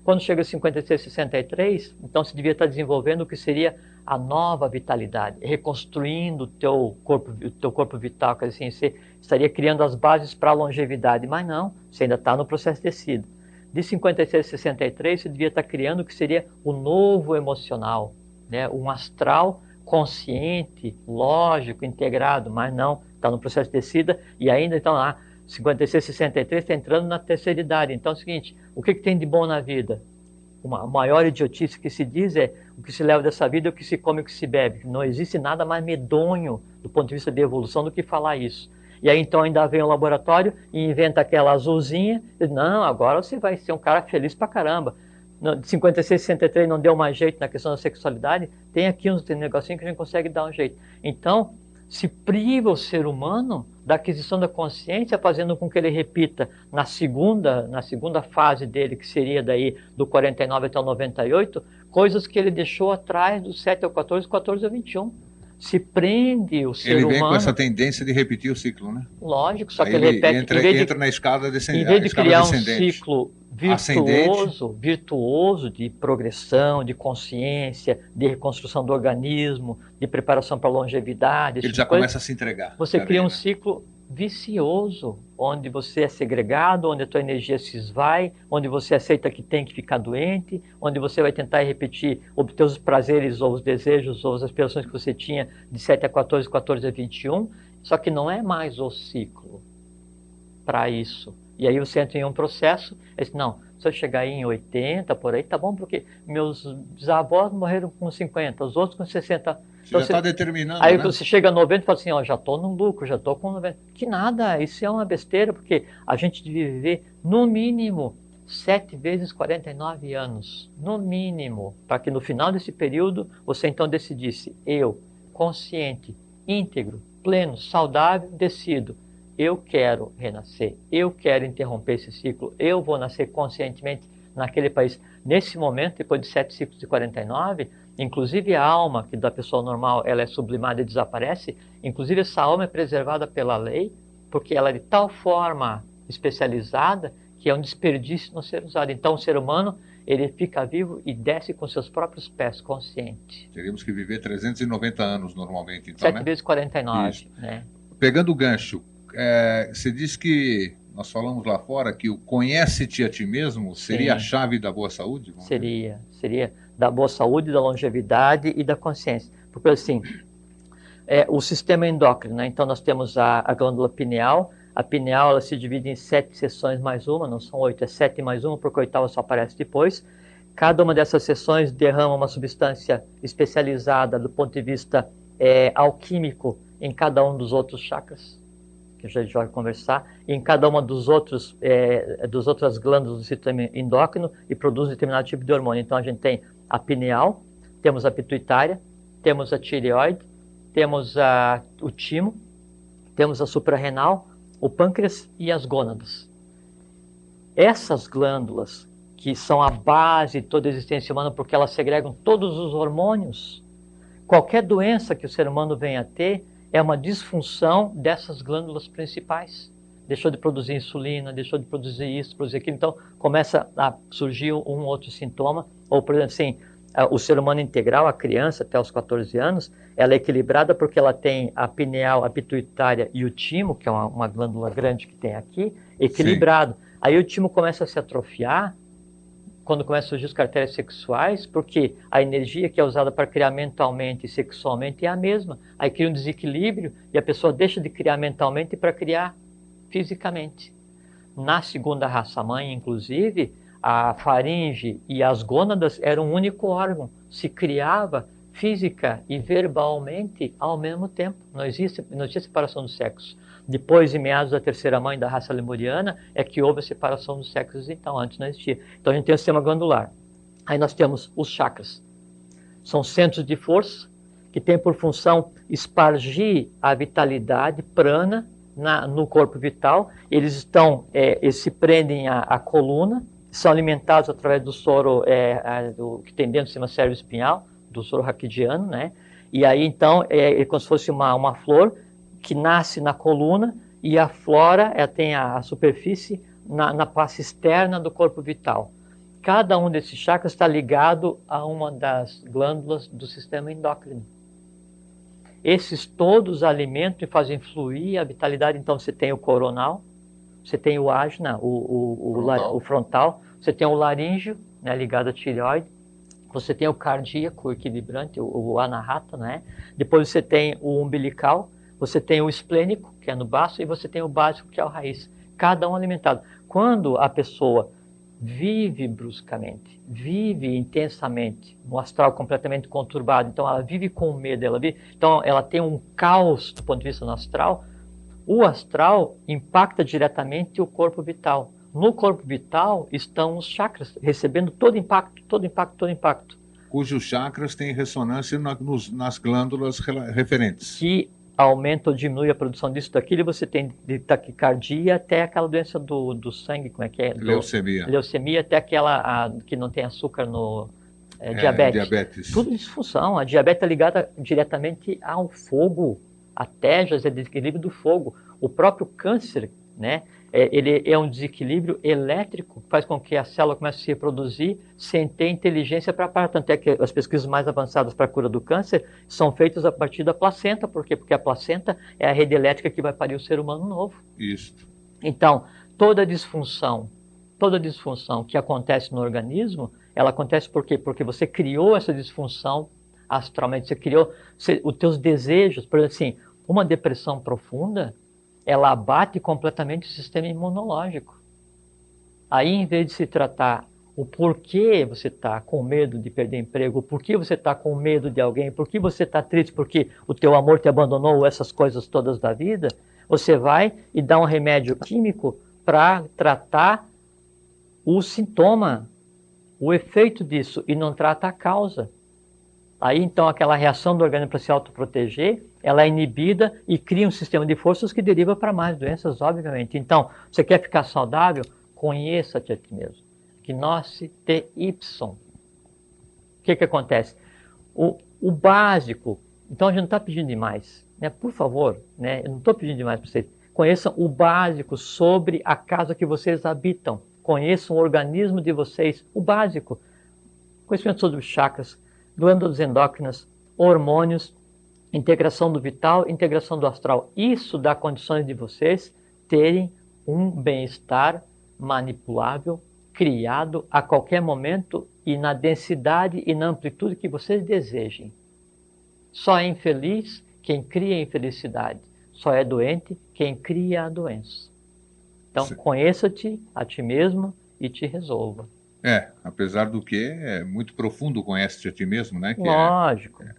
S2: Quando chega a 56, 63, então se devia estar desenvolvendo o que seria a nova vitalidade, reconstruindo o teu corpo vital, quer dizer, assim, você estaria criando as bases para a longevidade, mas não, você ainda está no processo de descida. De 56 a 63, você devia estar criando o que seria o novo emocional, né? Um astral consciente, lógico, integrado, mas não, está no processo de descida, e ainda então lá, 56, 63 está entrando na terceira idade. Então é o seguinte, o que tem de bom na vida? A maior idiotice que se diz é o que se leva dessa vida é o que se come e o que se bebe. Não existe nada mais medonho do ponto de vista de evolução do que falar isso. E aí então ainda vem o laboratório e inventa aquela azulzinha. E, não, agora você vai ser um cara feliz pra caramba. De 56, 63 não deu mais jeito na questão da sexualidade. Tem aqui uns negocinhos que a gente consegue dar um jeito. Então, se priva o ser humano da aquisição da consciência, fazendo com que ele repita na segunda fase dele, que seria daí do 49 até o 98, coisas que ele deixou atrás do 7 ao 14, 14 ao 21. Se prende o ser humano...
S1: Ele vem com essa tendência de repetir o ciclo, né?
S2: Lógico, só que ele repete...
S1: Entra na escada descendente.
S2: Em vez de criar um ciclo virtuoso de progressão, de consciência, de reconstrução do organismo, de preparação para a longevidade...
S1: Ele já começa a se entregar.
S2: Você cria um ciclo vicioso, onde você é segregado, onde a tua energia se esvai, onde você aceita que tem que ficar doente, onde você vai tentar repetir, obter os prazeres ou os desejos ou as aspirações que você tinha de 7 a 14, 14 a 21, só que não é mais o ciclo para isso. E aí você entra em um processo, não, se eu chegar aí em 80, por aí, tá bom, porque meus avós morreram com 50, os outros com 60.
S1: Então, já está determinando,
S2: aí
S1: né?
S2: você chega a 90 e fala assim, ó, já estou no lucro, já estou com 90. Que nada, isso é uma besteira, porque a gente deve viver, no mínimo, 7 vezes 49 anos. No mínimo, para que no final desse período, você então decidisse, eu, consciente, íntegro, pleno, saudável, decido. Eu quero renascer, eu quero interromper esse ciclo, eu vou nascer conscientemente naquele país. Nesse momento, depois de 7 ciclos de 49, inclusive a alma, que da pessoa normal ela é sublimada e desaparece, inclusive essa alma é preservada pela lei, porque ela é de tal forma especializada que é um desperdício não ser usado. Então o ser humano, ele fica vivo e desce com seus próprios pés, consciente.
S1: Teríamos que viver 390 anos normalmente, então,
S2: 7 vezes 49, né?
S1: Pegando o gancho, você disse que, nós falamos lá fora, que o conhece-te a ti mesmo seria Sim. a chave da boa saúde?
S2: Seria da boa saúde, da longevidade e da consciência. Porque assim, o sistema endócrino, né? Então nós temos a glândula pineal, A pineal ela se divide em 7 seções mais uma, não são 8, é 7 mais uma, porque a oitava só aparece depois. Cada uma dessas seções derrama uma substância especializada do ponto de vista alquímico em cada um dos outros chakras, que a gente vai conversar, e em cada uma dos outras glândulas do sistema endócrino e produz determinado tipo de hormônio. Então a gente tem a pineal, temos a pituitária, temos a tireoide, temos o timo, temos a suprarrenal, o pâncreas e as gônadas. Essas glândulas, que são a base de toda a existência humana, porque elas segregam todos os hormônios, qualquer doença que o ser humano venha a ter é uma disfunção dessas glândulas principais. Deixou de produzir insulina, deixou de produzir isso, produzir aquilo, então começa a surgir um outro sintoma, ou por exemplo assim, o ser humano integral, a criança até os 14 anos, ela é equilibrada porque ela tem a pineal, a pituitária e o timo, que é uma glândula grande que tem aqui, equilibrado. Sim. Aí o timo começa a se atrofiar quando começam a surgir os caracteres sexuais, porque a energia que é usada para criar mentalmente e sexualmente é a mesma. Aí cria um desequilíbrio e a pessoa deixa de criar mentalmente para criar fisicamente. Na segunda raça-mãe, inclusive, a faringe e as gônadas eram um único órgão. Se criava física e verbalmente ao mesmo tempo. Não tinha separação dos sexos. Depois, em meados da terceira mãe da raça lemuriana, é que houve a separação dos sexos, então antes não existia. Então a gente tem o sistema glandular. Aí nós temos os chakras. São centros de força que têm por função espargir a vitalidade prana no corpo vital. Eles se prendem à coluna, são alimentados através do soro que tem dentro do sistema cérebro-espinhal, do soro raquidiano, né? E aí então é como se fosse uma flor que nasce na coluna e aflora, tem a superfície na face externa do corpo vital. Cada um desses chakras está ligado a uma das glândulas do sistema endócrino. Esses todos alimentam e fazem fluir a vitalidade. Então você tem o coronal, você tem o ajna, o frontal, você tem o laríngeo, né, ligado à tireoide, você tem o cardíaco, o equilibrante, o anahata, né? Depois você tem o umbilical, você tem o esplênico, que é no baço, e você tem o básico, que é o raiz. Cada um alimentado. Quando a pessoa vive bruscamente, vive intensamente, no astral completamente conturbado, então ela vive com medo, então ela tem um caos do ponto de vista no astral, o astral impacta diretamente o corpo vital. No corpo vital estão os chakras, recebendo todo impacto.
S1: Cujos chakras têm ressonância nas glândulas referentes.
S2: Que aumenta ou diminui a produção disso, daquilo, e você tem de taquicardia até aquela doença do sangue, como é que é?
S1: Leucemia.
S2: Leucemia, até aquela que não tem açúcar no diabetes. Tudo disfunção. A diabetes é ligada diretamente ao fogo. A TEJAS é desequilíbrio do fogo. O próprio câncer, né? Ele é um desequilíbrio elétrico, faz com que a célula comece a se reproduzir sem ter inteligência para parar. Tanto é que as pesquisas mais avançadas para a cura do câncer são feitas a partir da placenta. Por quê? Porque a placenta é a rede elétrica que vai parir o ser humano novo.
S1: Isso.
S2: Então, toda disfunção que acontece no organismo, ela acontece por quê? Porque você criou essa disfunção astralmente, você criou os teus desejos. Por exemplo, assim, uma depressão profunda, ela abate completamente o sistema imunológico. Aí, em vez de se tratar o porquê você está com medo de perder emprego, o porquê você está com medo de alguém, por que você está triste porque o teu amor te abandonou, ou essas coisas todas da vida, você vai e dá um remédio químico para tratar o sintoma, o efeito disso, e não trata a causa. Aí, então, aquela reação do organismo para se autoproteger, ela é inibida e cria um sistema de forças que deriva para mais doenças, obviamente. Então, você quer ficar saudável? Conheça-te a ti mesmo. Gnosse te ipsum. O que acontece? O básico, então a gente não está pedindo demais, né? Por favor, né? Eu não estou pedindo demais para vocês. Conheçam o básico sobre a casa que vocês habitam. Conheçam o organismo de vocês, o básico. Conhecimento sobre os chakras, glândulas endócrinas, hormônios, integração do vital, integração do astral. Isso dá condições de vocês terem um bem-estar manipulável, criado a qualquer momento e na densidade e na amplitude que vocês desejem. Só é infeliz quem cria infelicidade. Só é doente quem cria a doença. Então,
S1: Sim.
S2: conheça-te a ti mesmo e te resolva.
S1: Apesar do que é muito profundo, conhece-te a ti mesmo, né? Que
S2: Lógico.
S1: é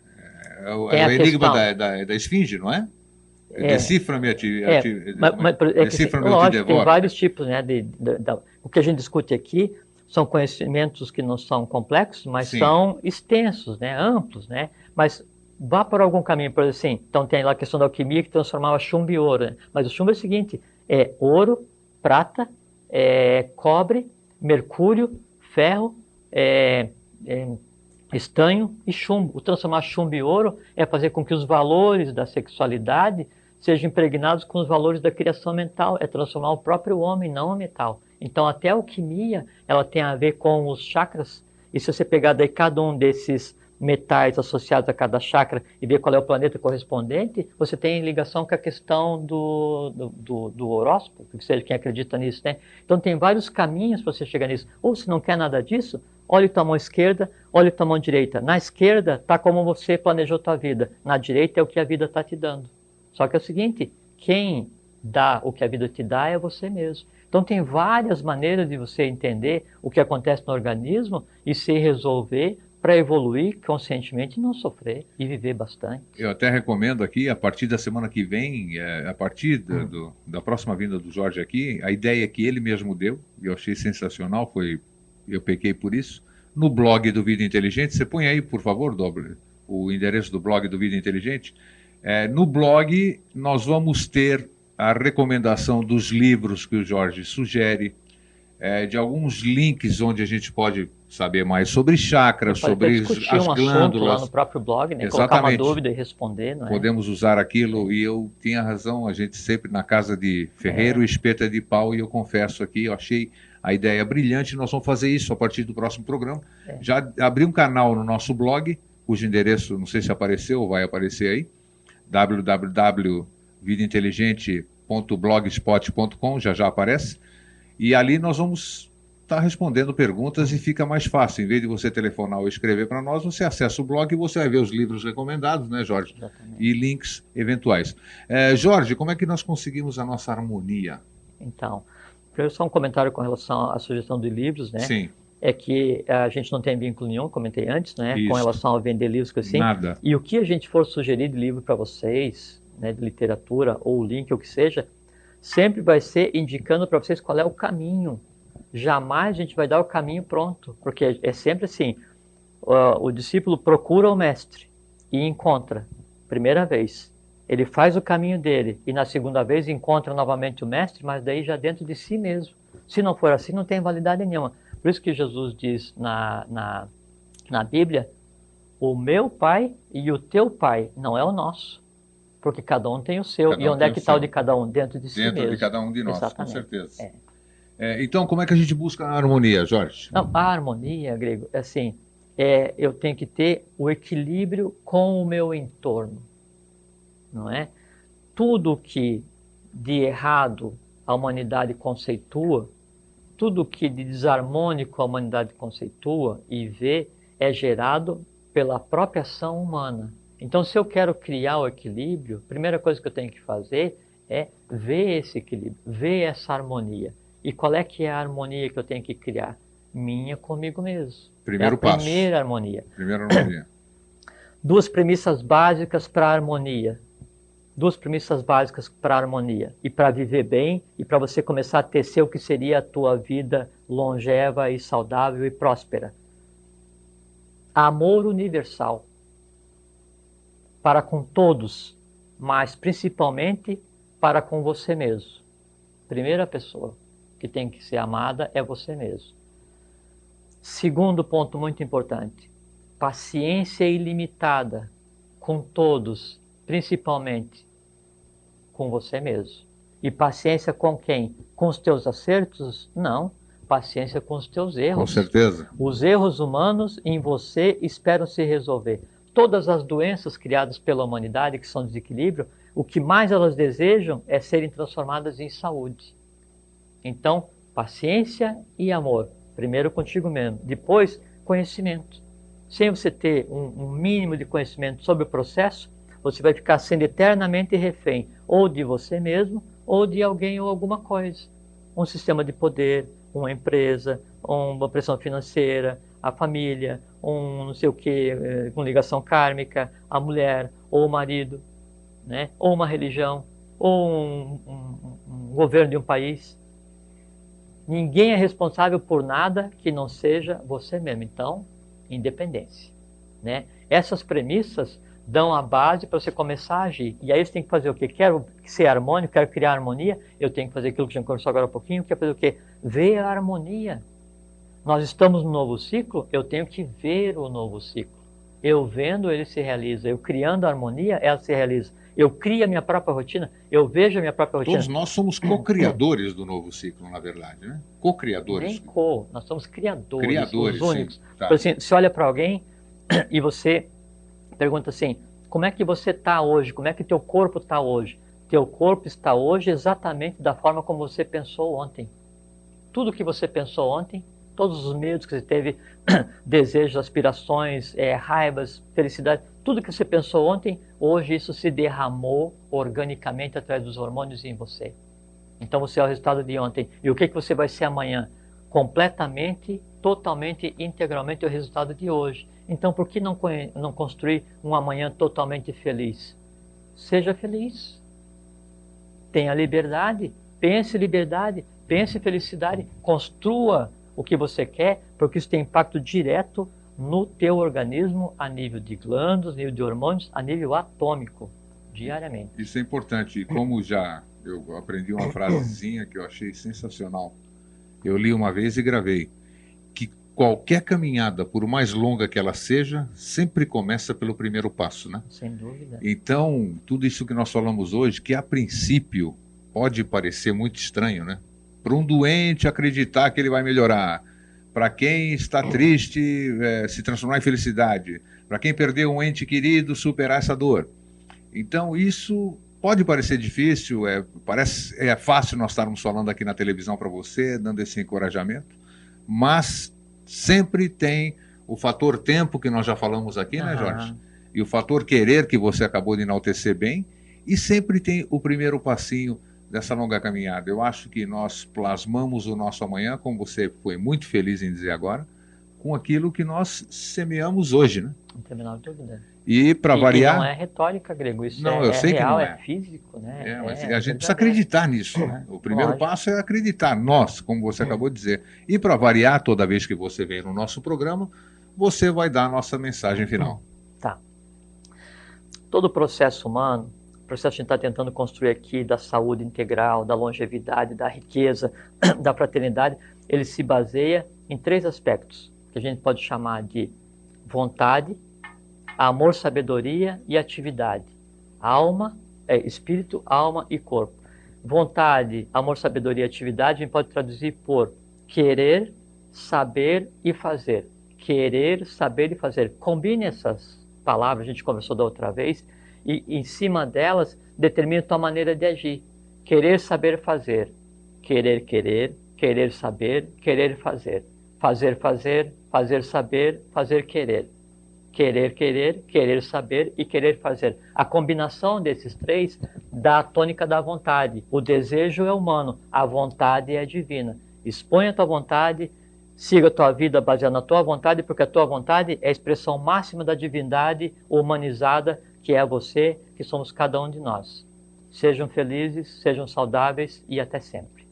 S2: Tem
S1: o
S2: a
S1: enigma
S2: questão.
S1: da esfinge, não é?
S2: É,
S1: Decifra-me a ti,
S2: é que assim,
S1: decifra-me eu te
S2: lógico, tem
S1: devoro.
S2: vários tipos, né? O que a gente discute aqui são conhecimentos que não são complexos, mas
S1: Sim,
S2: são extensos, né? Amplos, né? Mas vá por algum caminho, por exemplo, assim, então tem lá a questão da alquimia que transformava chumbo em ouro, né? Mas o chumbo é o seguinte, é ouro, prata, cobre, mercúrio, ferro, é, é, estanho e chumbo. O transformar chumbo em ouro é fazer com que os valores da sexualidade sejam impregnados com os valores da criação mental, é transformar o próprio homem, não o metal. Então, até a alquimia, ela tem a ver com os chakras, e se você pegar daí cada um desses metais associados a cada chakra e ver qual é o planeta correspondente, você tem ligação com a questão do horóscopo, que seja quem acredita nisso, né? Então, tem vários caminhos para você chegar nisso. Ou se não quer nada disso, olhe tua mão esquerda, olhe tua mão direita. Na esquerda está como você planejou tua vida, na direita é o que a vida está te dando. Só que é o seguinte, quem dá o que a vida te dá é você mesmo. Então tem várias maneiras de você entender o que acontece no organismo e se resolver para evoluir conscientemente e não sofrer e viver bastante.
S1: eu até recomendo aqui, a partir da semana que vem, a partir da próxima vinda do Jorge aqui, a ideia que ele mesmo deu, e eu achei sensacional, eu pequei por isso, no blog do Vida Inteligente, você põe aí, por favor, Dobre, o endereço do blog do Vida Inteligente. No blog, nós vamos ter a recomendação dos livros que o Jorge sugere, de alguns links onde a gente pode saber mais sobre chakras,
S2: Pode até
S1: sobre
S2: discutir
S1: as
S2: um assunto lá no
S1: glândulas.
S2: próprio blog, né? Colocar uma
S1: Exatamente.
S2: dúvida e responder, não é?
S1: Podemos usar aquilo, e eu tinha razão, a gente sempre na casa de ferreiro, espeta de pau, e eu confesso aqui, eu achei a ideia brilhante, nós vamos fazer isso a partir do próximo programa. Já abri um canal no nosso blog, cujo endereço, não sei se apareceu ou vai aparecer aí, www.vidainteligente.blogspot.com, já aparece, e ali nós vamos estar respondendo perguntas e fica mais fácil. Em vez de você telefonar ou escrever para nós, você acessa o blog e você vai ver os livros recomendados, né, Jorge?
S2: Exatamente.
S1: E links eventuais. Jorge, como é que nós conseguimos a nossa harmonia?
S2: Então, primeiro só um comentário com relação à sugestão de livros, né?
S1: Sim.
S2: É que a gente não tem vínculo nenhum, comentei antes, né?
S1: Isso.
S2: Com relação a vender livros, assim.
S1: Nada.
S2: E o que a gente for sugerir de livro para vocês, né, de literatura, ou link, ou o que seja, sempre vai ser indicando para vocês qual é o caminho. Jamais a gente vai dar o caminho pronto, porque é sempre assim, o discípulo procura o mestre e encontra, primeira vez. Ele faz o caminho dele e na segunda vez encontra novamente o mestre, mas daí já dentro de si mesmo. Se não for assim, não tem validade nenhuma. Por isso que Jesus diz na Bíblia, o meu pai e o teu pai, não é o nosso. Porque cada um tem o seu. E onde é que está o de cada um? Dentro de si mesmo.
S1: Dentro de cada um de nós,
S2: exatamente.
S1: Com certeza. Então, como é que a gente busca a harmonia, Jorge?
S2: Não, a harmonia, Grego, assim, eu tenho que ter o equilíbrio com o meu entorno, não é? Tudo que de errado a humanidade conceitua, tudo que de desarmônico a humanidade conceitua e vê, é gerado pela própria ação humana. Então, se eu quero criar o equilíbrio, a primeira coisa que eu tenho que fazer é ver esse equilíbrio, ver essa harmonia. E qual é que é a harmonia que eu tenho que criar? Minha comigo mesmo.
S1: Primeiro passo.
S2: Primeira harmonia.
S1: Primeira harmonia.
S2: Duas premissas básicas para a harmonia. Duas premissas básicas para a harmonia. E para viver bem, e para você começar a tecer o que seria a tua vida longeva e saudável e próspera. Amor universal. Para com todos, mas principalmente para com você mesmo. Primeira pessoa que tem que ser amada é você mesmo. Segundo ponto muito importante, paciência ilimitada com todos, principalmente com você mesmo. E paciência com quem? Com os teus acertos? Não, paciência com os teus erros.
S1: Com certeza.
S2: Os erros humanos em você esperam se resolver. Todas as doenças criadas pela humanidade, que são desequilíbrio, o que mais elas desejam é serem transformadas em saúde. Então, paciência e amor. Primeiro contigo mesmo. Depois, conhecimento. Sem você ter um mínimo de conhecimento sobre o processo, você vai ficar sendo eternamente refém ou de você mesmo, ou de alguém ou alguma coisa. Um sistema de poder, uma empresa, uma pressão financeira, a família, um não sei o que, com ligação kármica, a mulher, ou o marido, né? Ou uma religião, ou um governo de um país. Ninguém é responsável por nada que não seja você mesmo. Então, independência, né? Essas premissas dão a base para você começar a agir. E aí você tem que fazer o quê? Quero ser harmônico, quero criar harmonia, eu tenho que fazer aquilo que a gente conversou agora há pouquinho, que é fazer o quê? Ver a harmonia. Nós estamos no novo ciclo, eu tenho que ver o novo ciclo. Eu vendo, ele se realiza. Eu criando a harmonia, ela se realiza. Eu crio a minha própria rotina, eu vejo a minha própria rotina.
S1: Todos nós somos co-criadores do novo ciclo, na verdade, né? Co-criadores.
S2: Nem co, nós somos criadores,
S1: Criadores,
S2: os únicos.
S1: Tá.
S2: Assim, você olha para alguém e você pergunta assim, como é que você está hoje? Como é que teu corpo está hoje? Teu corpo está hoje exatamente da forma como você pensou ontem. Tudo que você pensou ontem, todos os medos que você teve, desejos, aspirações, raivas, felicidade, tudo que você pensou ontem, hoje isso se derramou organicamente através dos hormônios em você. Então você é o resultado de ontem. E o que você vai ser amanhã? Completamente, totalmente, integralmente o resultado de hoje. Então por que não construir um amanhã totalmente feliz? Seja feliz. Tenha liberdade. Pense felicidade. Construa o que você quer, porque isso tem impacto direto no teu organismo a nível de glândulas, nível de hormônios, a nível atômico, diariamente.
S1: Isso é importante. E como já eu aprendi uma frasezinha que eu achei sensacional. Eu li uma vez e gravei. Que qualquer caminhada, por mais longa que ela seja, sempre começa pelo primeiro passo, né?
S2: Sem dúvida.
S1: Então, tudo isso que nós falamos hoje, que a princípio pode parecer muito estranho, né? Para um doente acreditar que ele vai melhorar, para quem está triste se transformar em felicidade, para quem perdeu um ente querido superar essa dor. Então isso pode parecer difícil, é fácil nós estarmos falando aqui na televisão para você, dando esse encorajamento, mas sempre tem o fator tempo que nós já falamos aqui, né, Jorge? E o fator querer que você acabou de enaltecer bem, e sempre tem o primeiro passinho dessa longa caminhada. Eu acho que nós plasmamos o nosso amanhã, como você foi muito feliz em dizer agora, com aquilo que nós semeamos hoje, né?
S2: Não tem a menor dúvida.
S1: E para variar...
S2: não é retórica, Grego, isso
S1: não, eu sei
S2: real,
S1: que não é
S2: físico, né?
S1: Mas a gente precisa acreditar nisso, né? O primeiro passo é acreditar, nós, como você acabou de dizer. E para variar, toda vez que você vem no nosso programa, você vai dar a nossa mensagem final.
S2: Tá. Todo o processo humano, o processo que a gente está tentando construir aqui da saúde integral, da longevidade, da riqueza, da fraternidade, ele se baseia em 3 aspectos, que a gente pode chamar de vontade, amor, sabedoria e atividade. Espírito, alma e corpo. Vontade, amor, sabedoria e atividade, a gente pode traduzir por querer, saber e fazer. Querer, saber e fazer. Combine essas palavras, a gente conversou da outra vez, e em cima delas determina a tua maneira de agir. Querer, saber, fazer. Querer, querer saber, querer fazer. Fazer, fazer saber, fazer querer. Querer, querer saber e querer fazer. A combinação desses 3 dá a tônica da vontade. O desejo é humano, a vontade é divina. Exponha a tua vontade, siga a tua vida baseada na tua vontade, porque a tua vontade é a expressão máxima da divindade humanizada, que é você, que somos cada um de nós. Sejam felizes, sejam saudáveis e até sempre.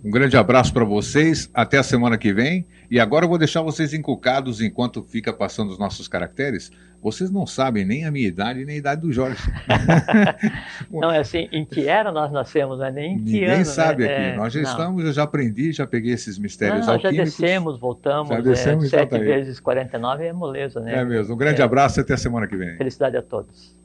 S1: Um grande abraço para vocês, até a semana que vem. E agora eu vou deixar vocês encucados enquanto fica passando os nossos caracteres. Vocês não sabem nem a minha idade, nem a idade do Jorge.
S2: Não, é assim, em que era nós nascemos, não é nem em que ano.
S1: Ninguém sabe, né? Aqui.
S2: Nós já
S1: estamos, eu já aprendi, já peguei esses mistérios
S2: nós
S1: alquímicos.
S2: Já descemos, voltamos.
S1: Já descemos,
S2: 7 vezes 49 é moleza, né?
S1: É mesmo. Um grande abraço e até a semana que vem.
S2: Felicidade a todos.